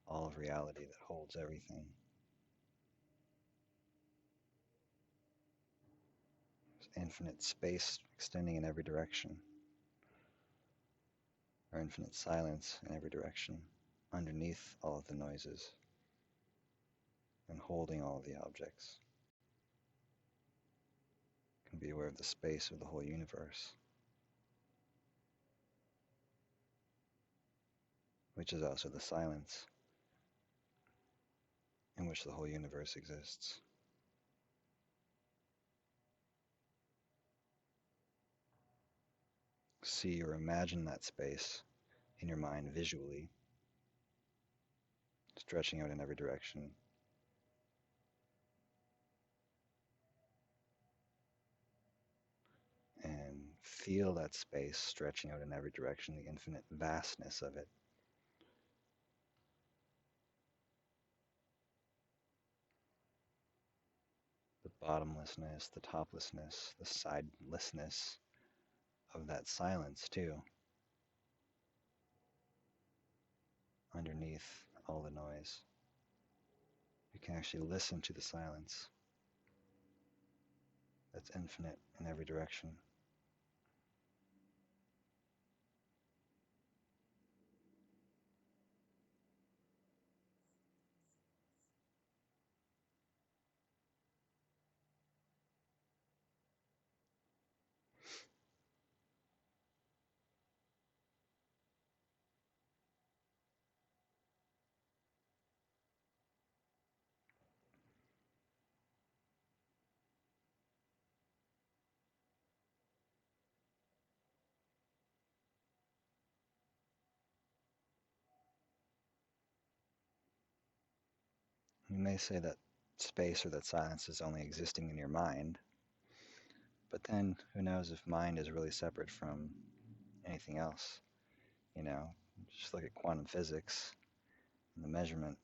Speaker 1: all of reality that holds everything. infinite space extending in every direction, or infinite silence in every direction, underneath all of the noises and holding all of the objects. You can be aware of the space of the whole universe, which is also the silence in which the whole universe exists. See or imagine that space in your mind visually, stretching out in every direction. And feel that space stretching out in every direction, the infinite vastness of it. The bottomlessness, the toplessness, the sidelessness of that silence, too, underneath all the noise. You can actually listen to the silence that's infinite in every direction. You may say that space or that silence is only existing in your mind, but then who knows if mind is really separate from anything else? You know, just look at quantum physics and the measurement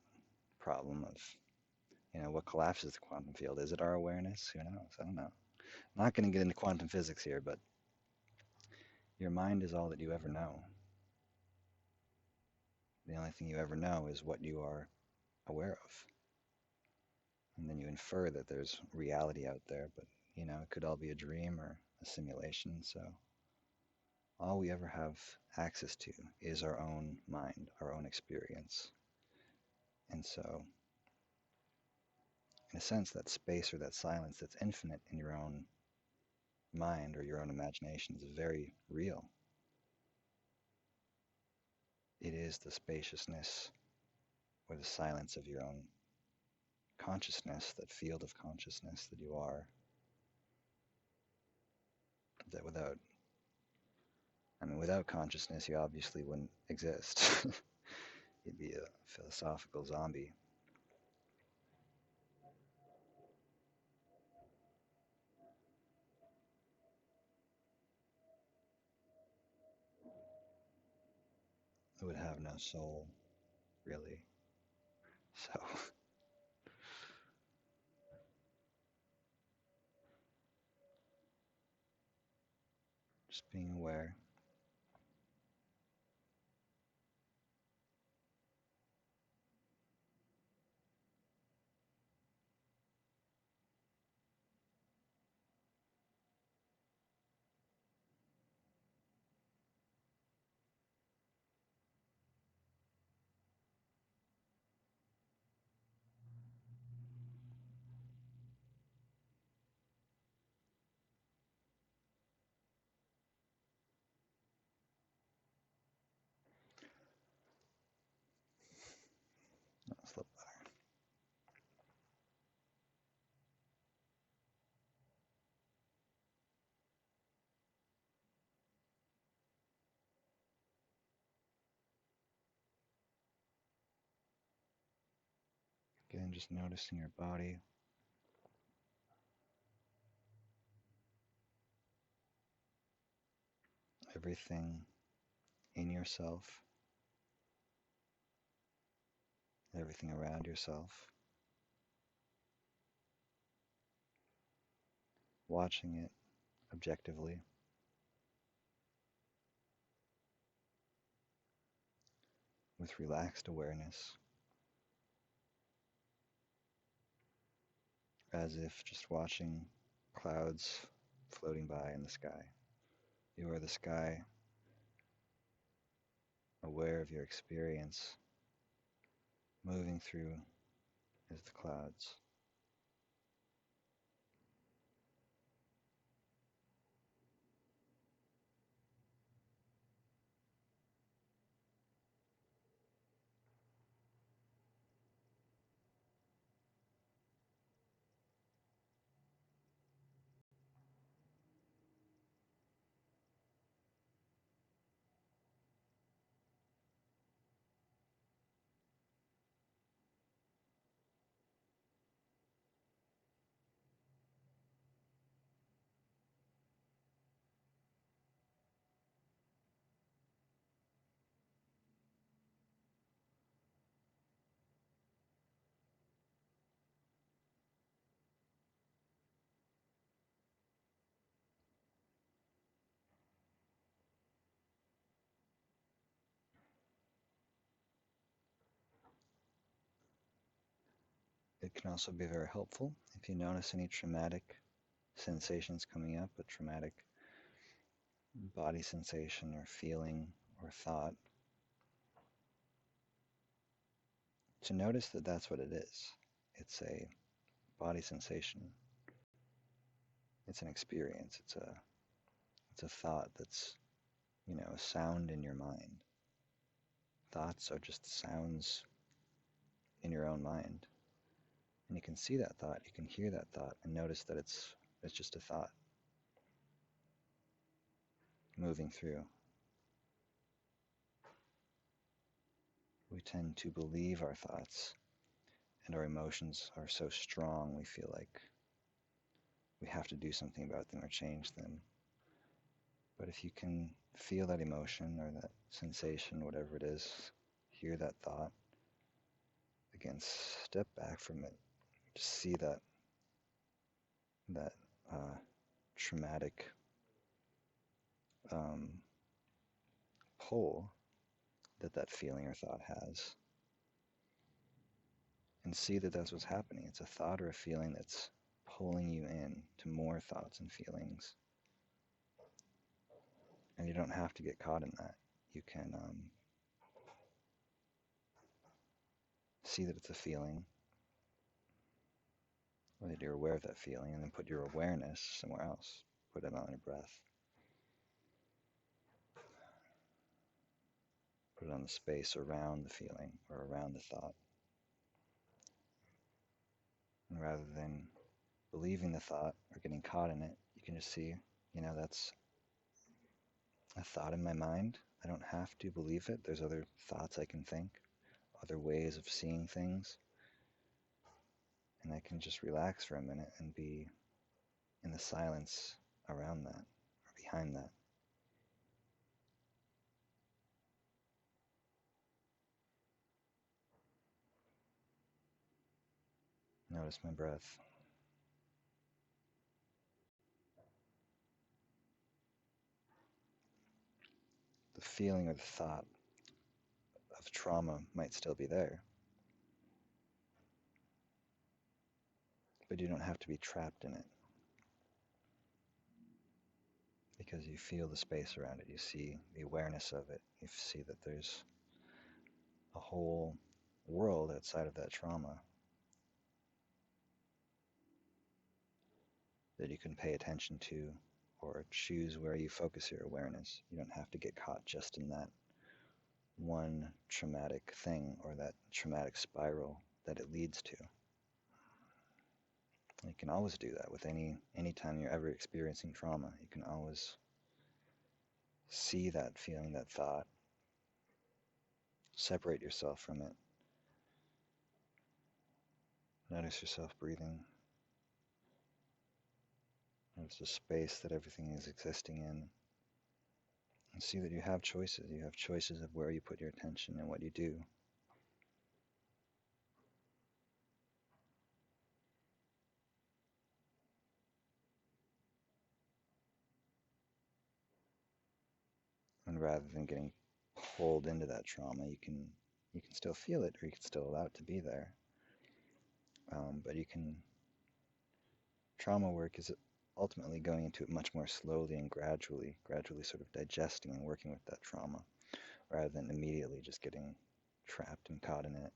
Speaker 1: problem of, what collapses the quantum field. Is it our awareness? Who knows? I don't know. I'm not going to get into quantum physics here, but your mind is all that you ever know. The only thing you ever know is what you are aware of. And then you infer that there's reality out there, but, it could all be a dream or a simulation. So all we ever have access to is our own mind, our own experience. And so, in a sense, that space or that silence that's infinite in your own mind or your own imagination is very real. It is the spaciousness or the silence of your own consciousness, that field of consciousness that you are, that without consciousness, you obviously wouldn't exist. You'd be a philosophical zombie. It would have no soul, really. So, just being aware. That's a little better. Again, just noticing your body. Everything in yourself, everything around yourself. Watching it objectively. With relaxed awareness, as if just watching clouds floating by in the sky. You are the sky, aware of your experience. Moving through is the clouds. It can also be very helpful if you notice any traumatic sensations coming up, a traumatic body sensation or feeling or thought, to notice that that's what it is. It's a body sensation. It's an experience. It's a thought that's, a sound in your mind. Thoughts are just sounds in your own mind. And you can see that thought, you can hear that thought, and notice that it's just a thought moving through. We tend to believe our thoughts, and our emotions are so strong we feel like we have to do something about them or change them. But if you can feel that emotion or that sensation, whatever it is, hear that thought, again, step back from it. Just see that traumatic pull that feeling or thought has, and see that that's what's happening. It's a thought or a feeling that's pulling you in to more thoughts and feelings. And you don't have to get caught in that. You can see that it's a feeling, or that you're aware of that feeling, and then put your awareness somewhere else. Put it on your breath. Put it on the space around the feeling or around the thought. And rather than believing the thought or getting caught in it, you can just see, that's a thought in my mind. I don't have to believe it. There's other thoughts I can think, other ways of seeing things. And I can just relax for a minute and be in the silence around that or behind that. Notice my breath. The feeling or the thought of trauma might still be there, but you don't have to be trapped in it because you feel the space around it. You see the awareness of it. You see that there's a whole world outside of that trauma that you can pay attention to or choose where you focus your awareness. You don't have to get caught just in that one traumatic thing or that traumatic spiral that it leads to. You can always do that with any time you're ever experiencing trauma. You can always see that feeling, that thought, separate yourself from it. Notice yourself breathing. Notice the space that everything is existing in. And see that you have choices. You have choices of where you put your attention and what you do. And rather than getting pulled into that trauma, you can still feel it, or you can still allow it to be there. But trauma work is ultimately going into it much more slowly and gradually sort of digesting and working with that trauma rather than immediately just getting trapped and caught in it.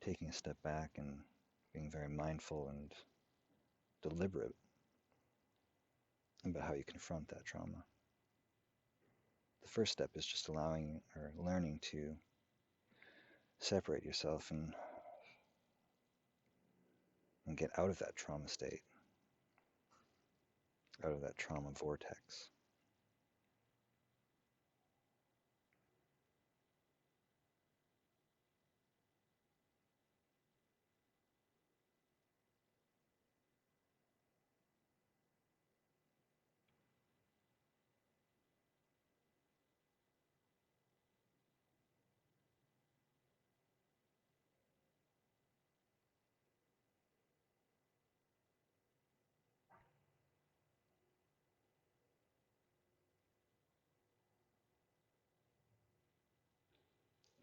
Speaker 1: Taking a step back and being very mindful and deliberate about how you confront that trauma. The first step is just allowing or learning to separate yourself and get out of that trauma state, out of that trauma vortex.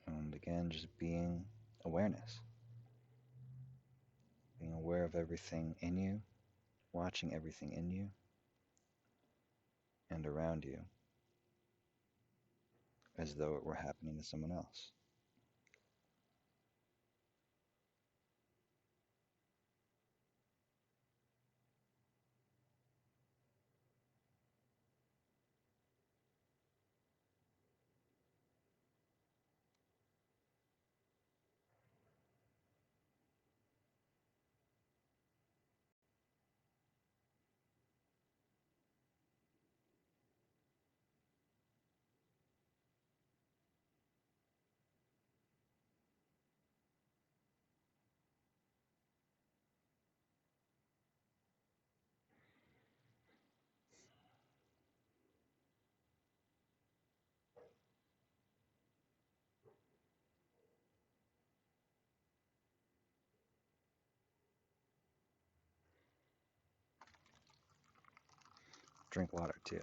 Speaker 1: And again, just being awareness, being aware of everything in you, watching everything in you and around you as though it were happening to someone else. Drink water too.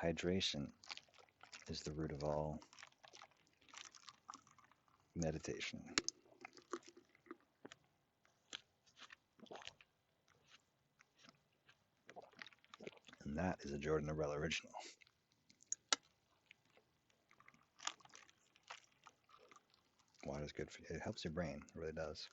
Speaker 1: Hydration is the root of all meditation. And that is a Jordan Arell original. Water is good for you. It helps your brain. It really does.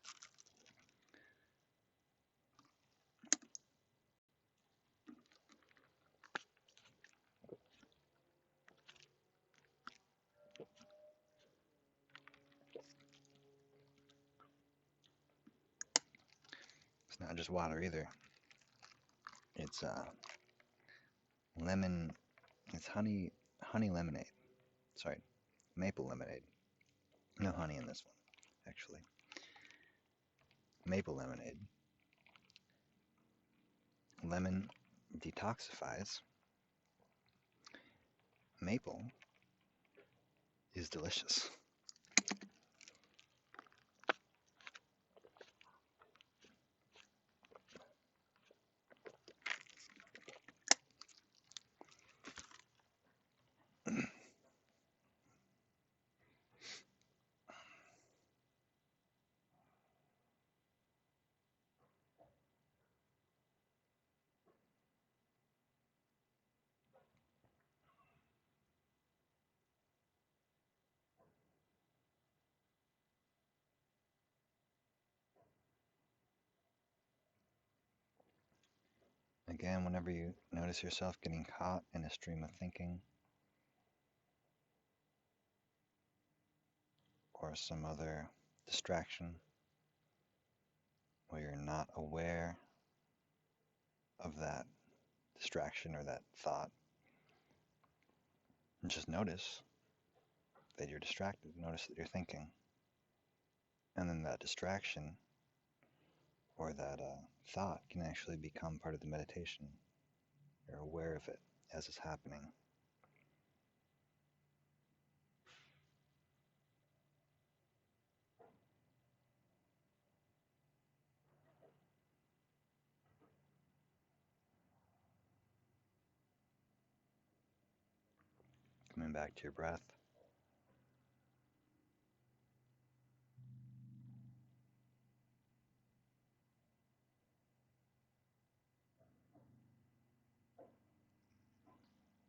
Speaker 1: It's not just water either. It's lemon. It's honey lemonade. Sorry, maple lemonade. No honey in this one, actually. Maple lemonade. Lemon detoxifies. Maple is delicious. Again, whenever you notice yourself getting caught in a stream of thinking or some other distraction where you're not aware of that distraction or that thought, just notice that you're distracted. Notice that you're thinking. And then that distraction or that thought can actually become part of the meditation. You're aware of it as it's happening. Coming back to your breath.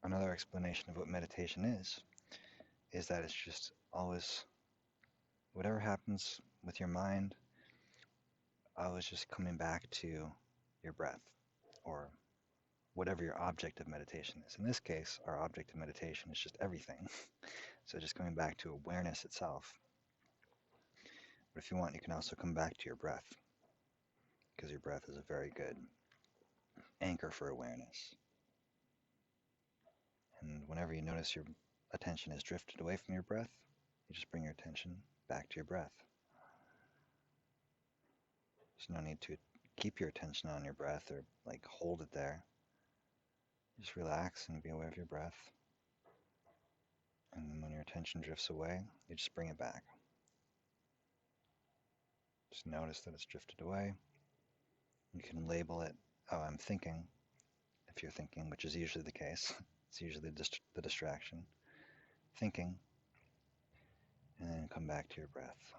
Speaker 1: Another explanation of what meditation is that it's just always, whatever happens with your mind, always just coming back to your breath, or whatever your object of meditation is. In this case, our object of meditation is just everything. So just coming back to awareness itself. But if you want, you can also come back to your breath, because your breath is a very good anchor for awareness. And whenever you notice your attention has drifted away from your breath, you just bring your attention back to your breath. There's no need to keep your attention on your breath or like hold it there. Just relax and be aware of your breath. And then when your attention drifts away, you just bring it back. Just notice that it's drifted away. You can label it, oh, I'm thinking, if you're thinking, which is usually the case. It's usually the distraction. Thinking, and then come back to your breath.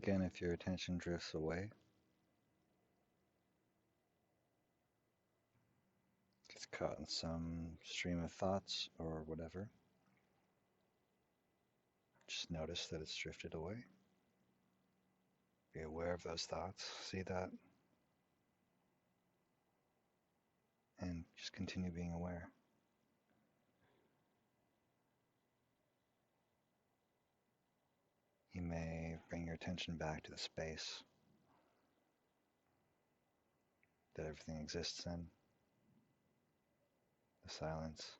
Speaker 1: Again, if your attention drifts away, gets caught in some stream of thoughts or whatever, just notice that it's drifted away. Be aware of those thoughts, see that, and just continue being aware. You may bring your attention back to the space that everything exists in, the silence,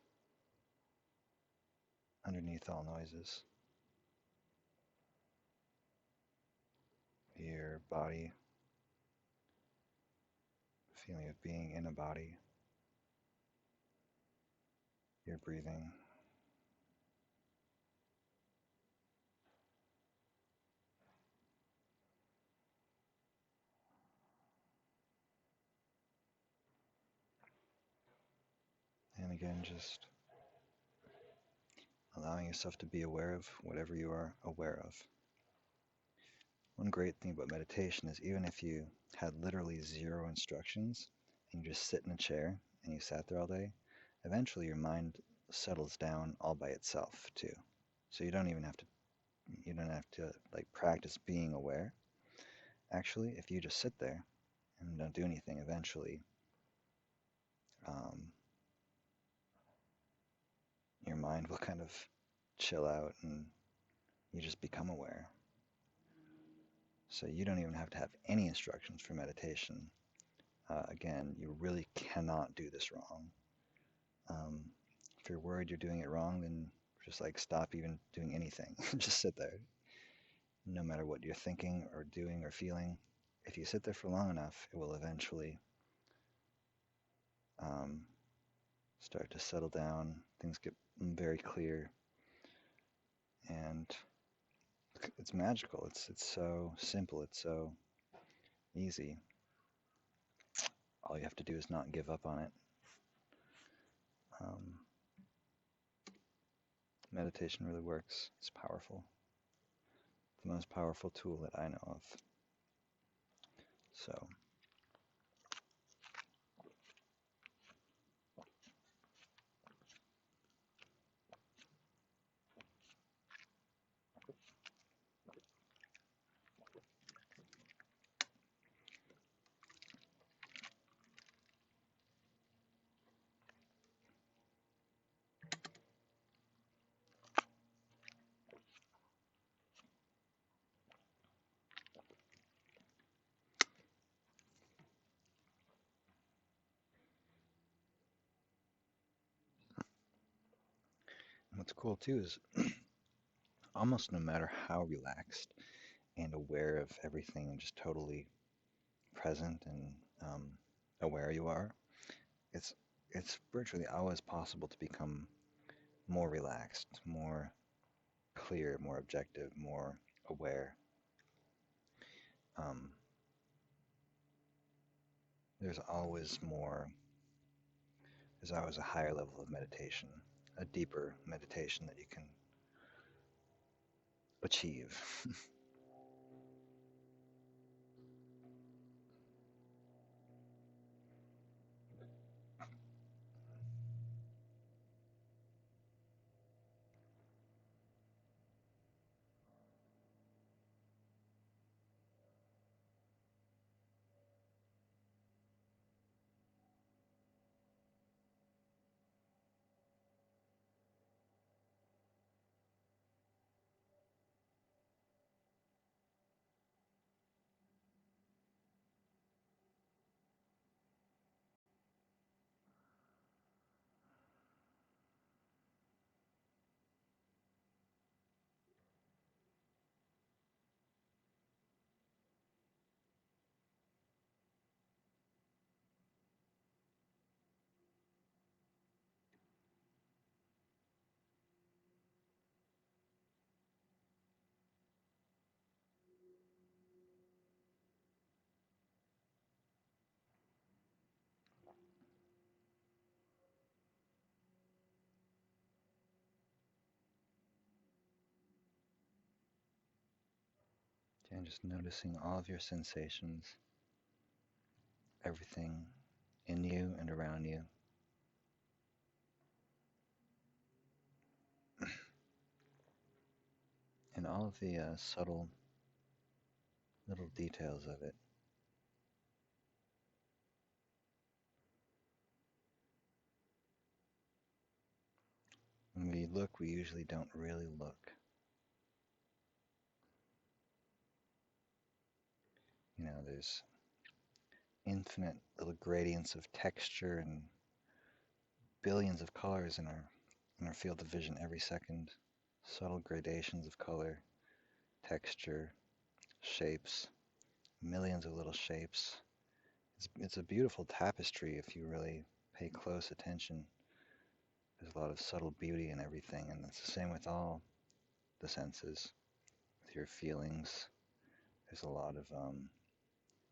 Speaker 1: underneath all noises. Your body, feeling of being in a body, your breathing. And again, just allowing yourself to be aware of whatever you are aware of. One great thing about meditation is even if you had literally zero instructions and you just sit in a chair and you sat there all day, eventually your mind settles down all by itself too. So you don't have to like practice being aware. Actually, if you just sit there and don't do anything, eventually um, your mind will kind of chill out and you just become aware. So you don't even have to have any instructions for meditation. Again, you really cannot do this wrong. If you're worried you're doing it wrong, then just like stop even doing anything. Just sit there. No matter what you're thinking or doing or feeling, if you sit there for long enough, it will eventually um, start to settle down. Things get very clear, and it's magical. It's so simple. It's so easy. All you have to do is not give up on it. Um, Meditation really works. It's powerful. The most powerful tool that I know of. So, what's cool too is almost no matter how relaxed and aware of everything and just totally present and aware you are, it's it's virtually always possible to become more relaxed, more clear, more objective, more aware. Um, there's always more. There's always a higher level of meditation, a deeper meditation that you can achieve. And just noticing all of your sensations, everything in you and around you. And all of the subtle little details of it. When we look, we usually don't really look. There's infinite little gradients of texture and billions of colors in our field of vision every second. Subtle gradations of color, texture, shapes, millions of little shapes. It's a beautiful tapestry if you really pay close attention. There's a lot of subtle beauty in everything, and it's the same with all the senses. With your feelings, there's a lot of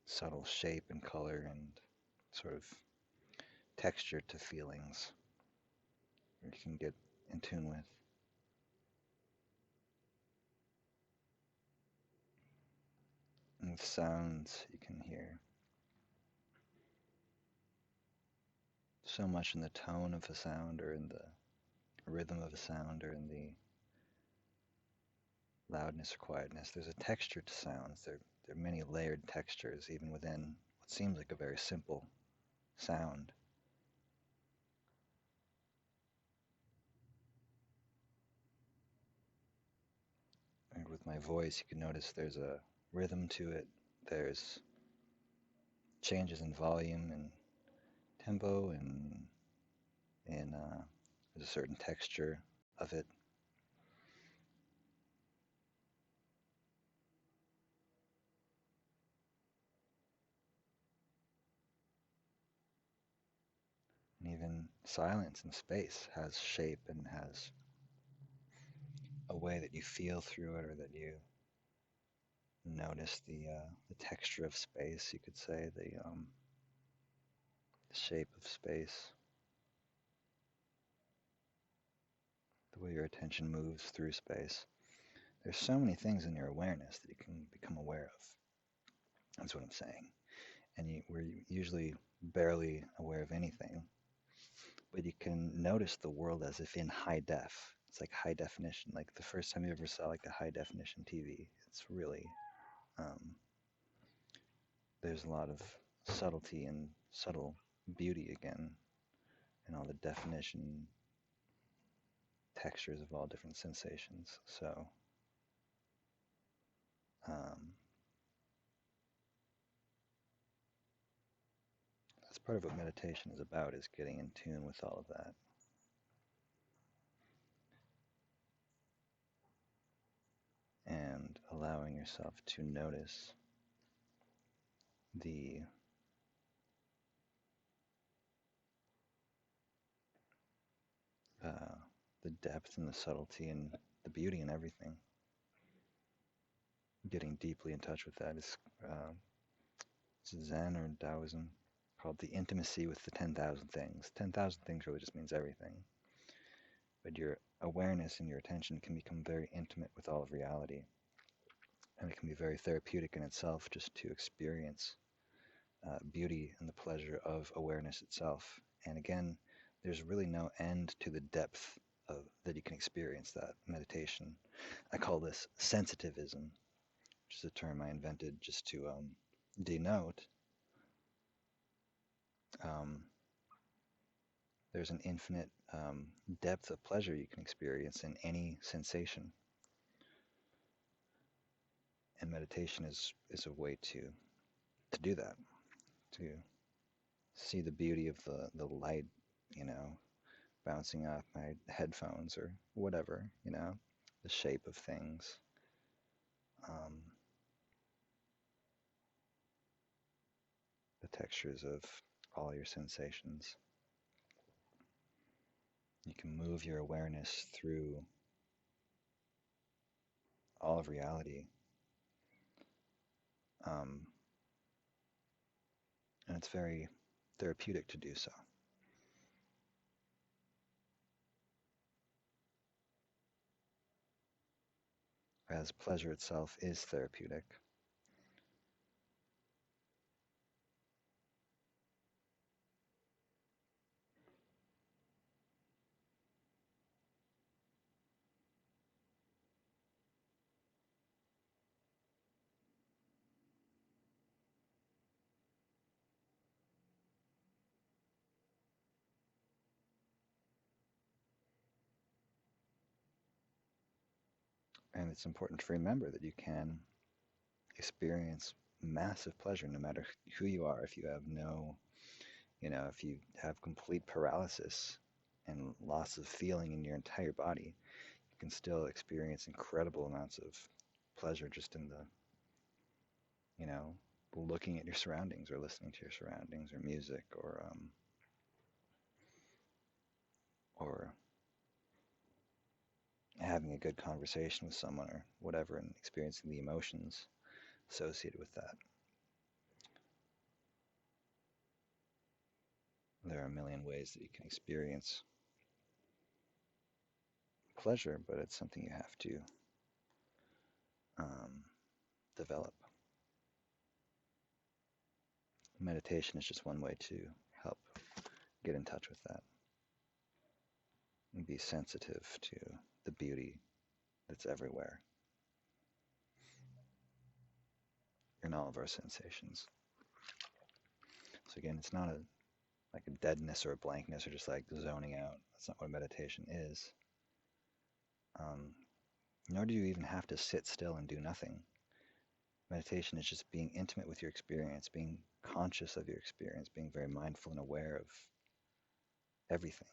Speaker 1: subtle shape and color and sort of texture to feelings you can get in tune with. And with sounds, you can hear so much in the tone of a sound, or in the rhythm of a sound, or in the loudness or quietness. There's a texture to sounds. There are many layered textures, even within what seems like a very simple sound. And with my voice, you can notice there's a rhythm to it. There's changes in volume and tempo, and there's a certain texture of it. And even silence and space has shape and has a way that you feel through it, or that you notice the texture of space, you could say, the shape of space, the way your attention moves through space. There's so many things in your awareness that you can become aware of. That's what I'm saying. And we're usually barely aware of anything, but you can notice the world as if in high def. It's like high definition. Like the first time you ever saw like a high definition TV, it's really um, there's a lot of subtlety and subtle beauty again, and all the definition, textures of all different sensations. So um, that's part of what meditation is about, is getting in tune with all of that. And allowing yourself to notice the uh, the depth and the subtlety and the beauty in everything. Getting deeply in touch with that is Zen or Taoism, called the intimacy with the 10,000 things. 10,000 things really just means everything. But your awareness and your attention can become very intimate with all of reality. And it can be very therapeutic in itself just to experience beauty and the pleasure of awareness itself. And again, there's really no end to the depth that you can experience that meditation. I call this sensitivism, which is a term I invented just to denote um, there's an infinite depth of pleasure you can experience in any sensation. And meditation is a way to do that, to see the beauty of the light, you know, bouncing off my headphones or whatever, the shape of things. Um, the textures of all your sensations. You can move your awareness through all of reality. Um, and it's very therapeutic to do so. As pleasure itself is therapeutic. And it's important to remember that you can experience massive pleasure no matter who you are. If you have no, if you have complete paralysis and loss of feeling in your entire body, you can still experience incredible amounts of pleasure just in the, you know, looking at your surroundings or listening to your surroundings or music or having a good conversation with someone or whatever and experiencing the emotions associated with that. There are a million ways that you can experience pleasure, but it's something you have to um, develop. Meditation is just one way to help get in touch with that and be sensitive to the beauty that's everywhere in all of our sensations. So again, it's not like a deadness or a blankness or just like zoning out. That's not what meditation is. Nor do you even have to sit still and do nothing. Meditation is just being intimate with your experience, being conscious of your experience, being very mindful and aware of everything.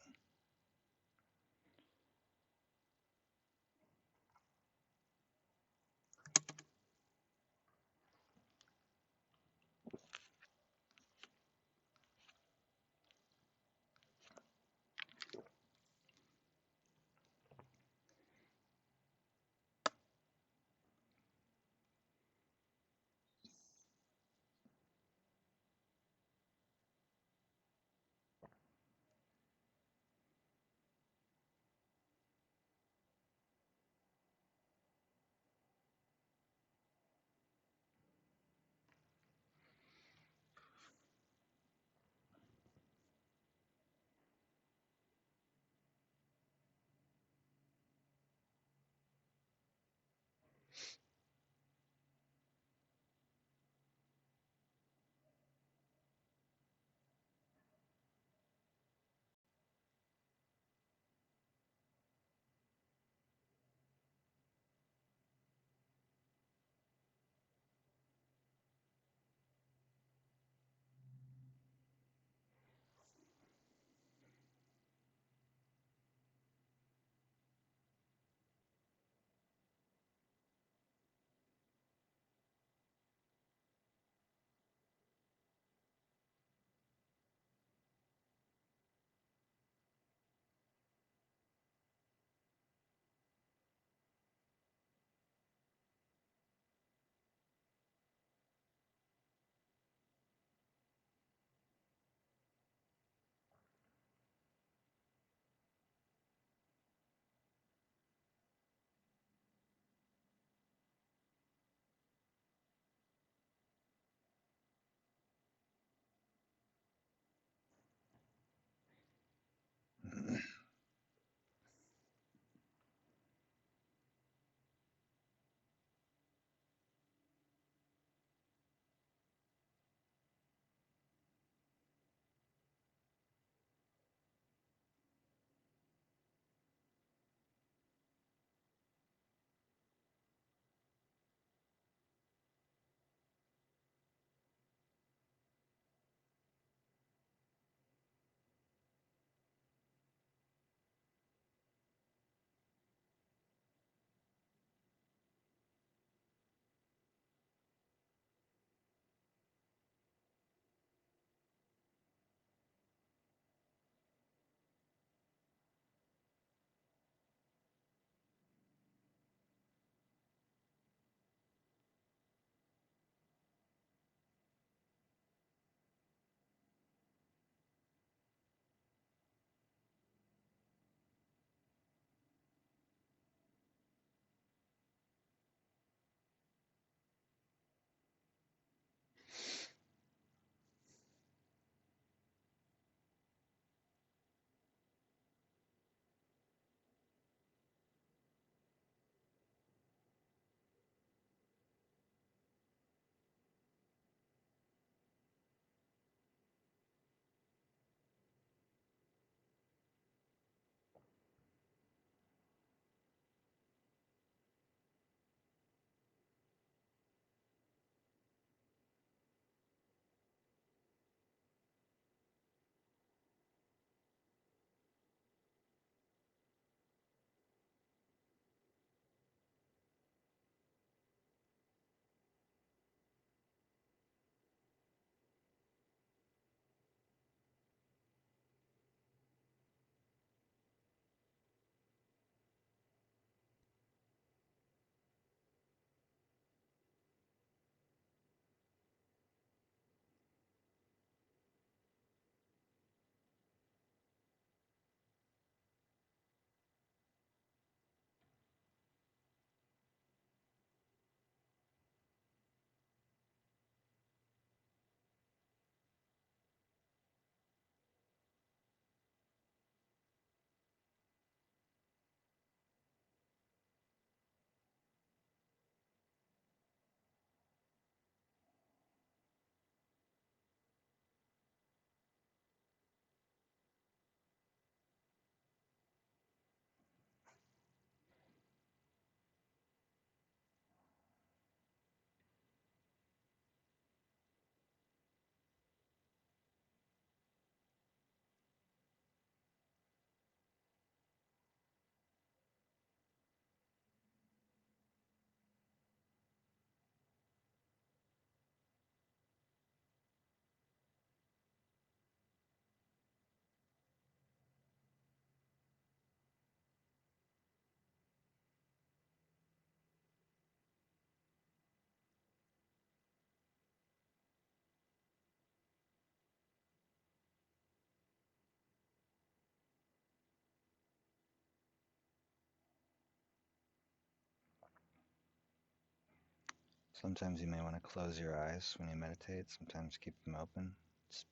Speaker 1: Sometimes you may want to close your eyes when you meditate, sometimes keep them open. It's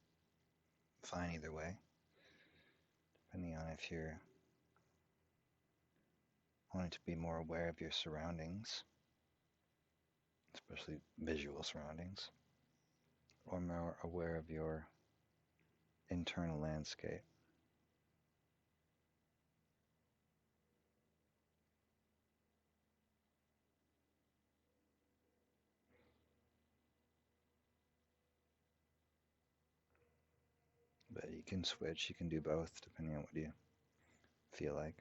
Speaker 1: fine either way, depending on if you're wanting to be more aware of your surroundings, especially visual surroundings, or more aware of your internal landscape. But you can switch, you can do both depending on what you feel like.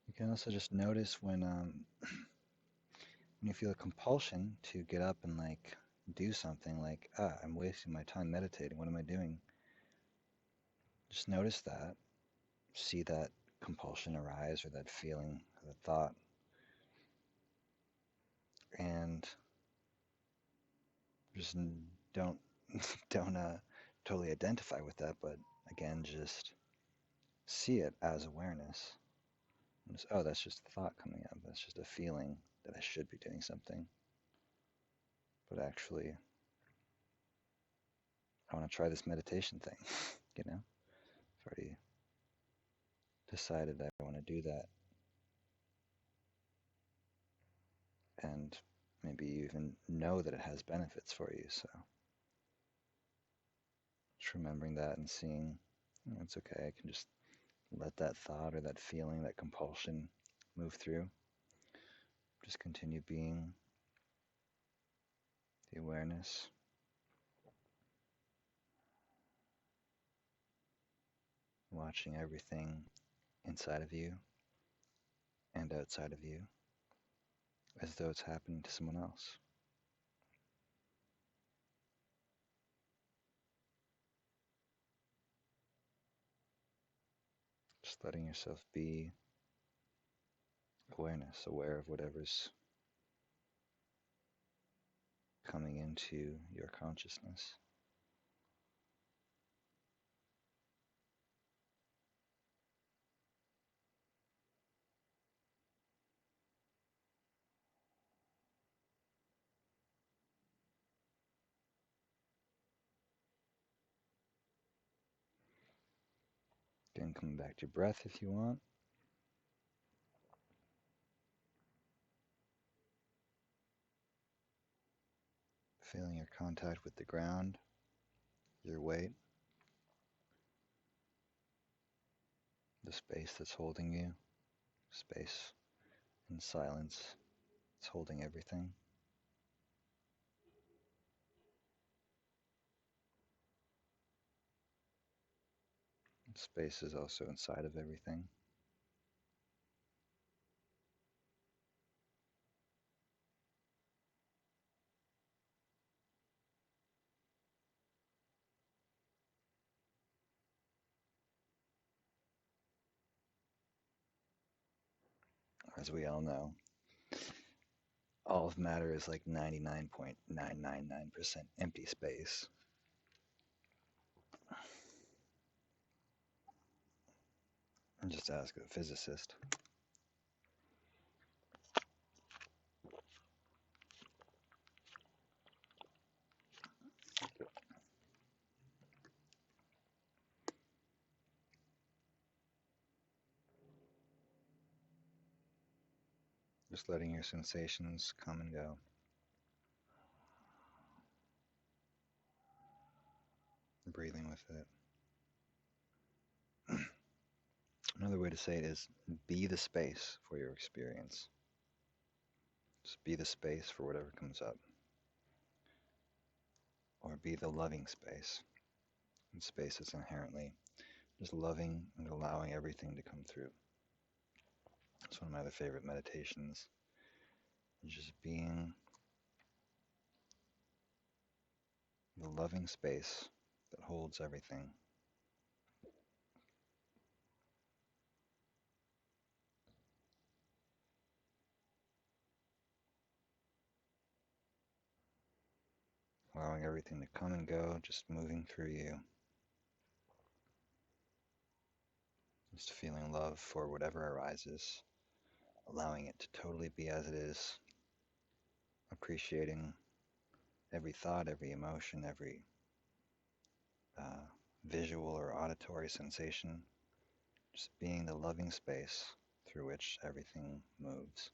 Speaker 1: You can also just notice when you feel a compulsion to get up and like do something, like, I'm wasting my time meditating. What am I doing? Just notice that, see that compulsion arise or that feeling, or that thought, and just don't don't totally identify with that, but again, just see it as awareness. And just, oh, that's just a thought coming up. That's just a feeling that I should be doing something. But actually, I want to try this meditation thing. I've already decided I want to do that. And maybe you even know that it has benefits for you. So just remembering that and seeing, it's okay. I can just let that thought or that feeling, that compulsion move through. Just continue being the awareness, watching everything inside of you and outside of you as though it's happening to someone else. Just letting yourself be awareness, aware of whatever's coming into your consciousness. And coming back to your breath if you want. Feeling your contact with the ground, your weight, the space that's holding you, space and silence. It's holding everything. Space is also inside of everything. As we all know, all of matter is like 99.999% empty space. And just ask a physicist. Just letting your sensations come and go. Breathing with it. Another way to say it is be the space for your experience. Just be the space for whatever comes up. Or be the loving space. And space is inherently just loving and allowing everything to come through. It's one of my other favorite meditations. Just being the loving space that holds everything. Allowing everything to come and go, just moving through you. Just feeling love for whatever arises, allowing it to totally be as it is, appreciating every thought, every emotion, every visual or auditory sensation, just being the loving space through which everything moves.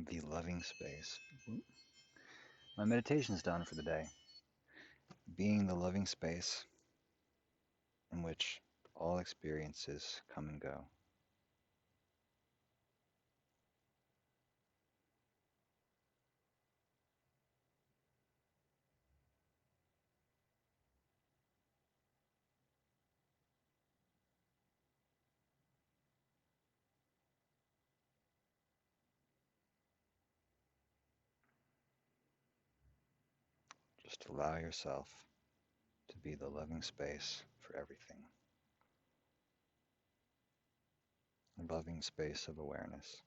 Speaker 1: The loving space. My meditation's done for the day. Being the loving space in which all experiences come and go. Just allow yourself to be the loving space for everything. A loving space of awareness.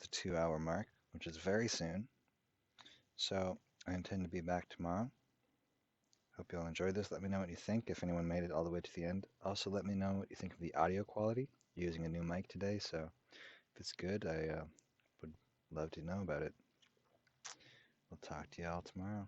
Speaker 1: the 2 hour mark, which is very soon. So I intend to be back tomorrow. Hope you all enjoyed this. Let me know what you think if anyone made it all the way to the end. Also, let me know what you think of the audio quality. I'm using a new mic today, so if it's good, I would love to know about it. We'll talk to you all tomorrow.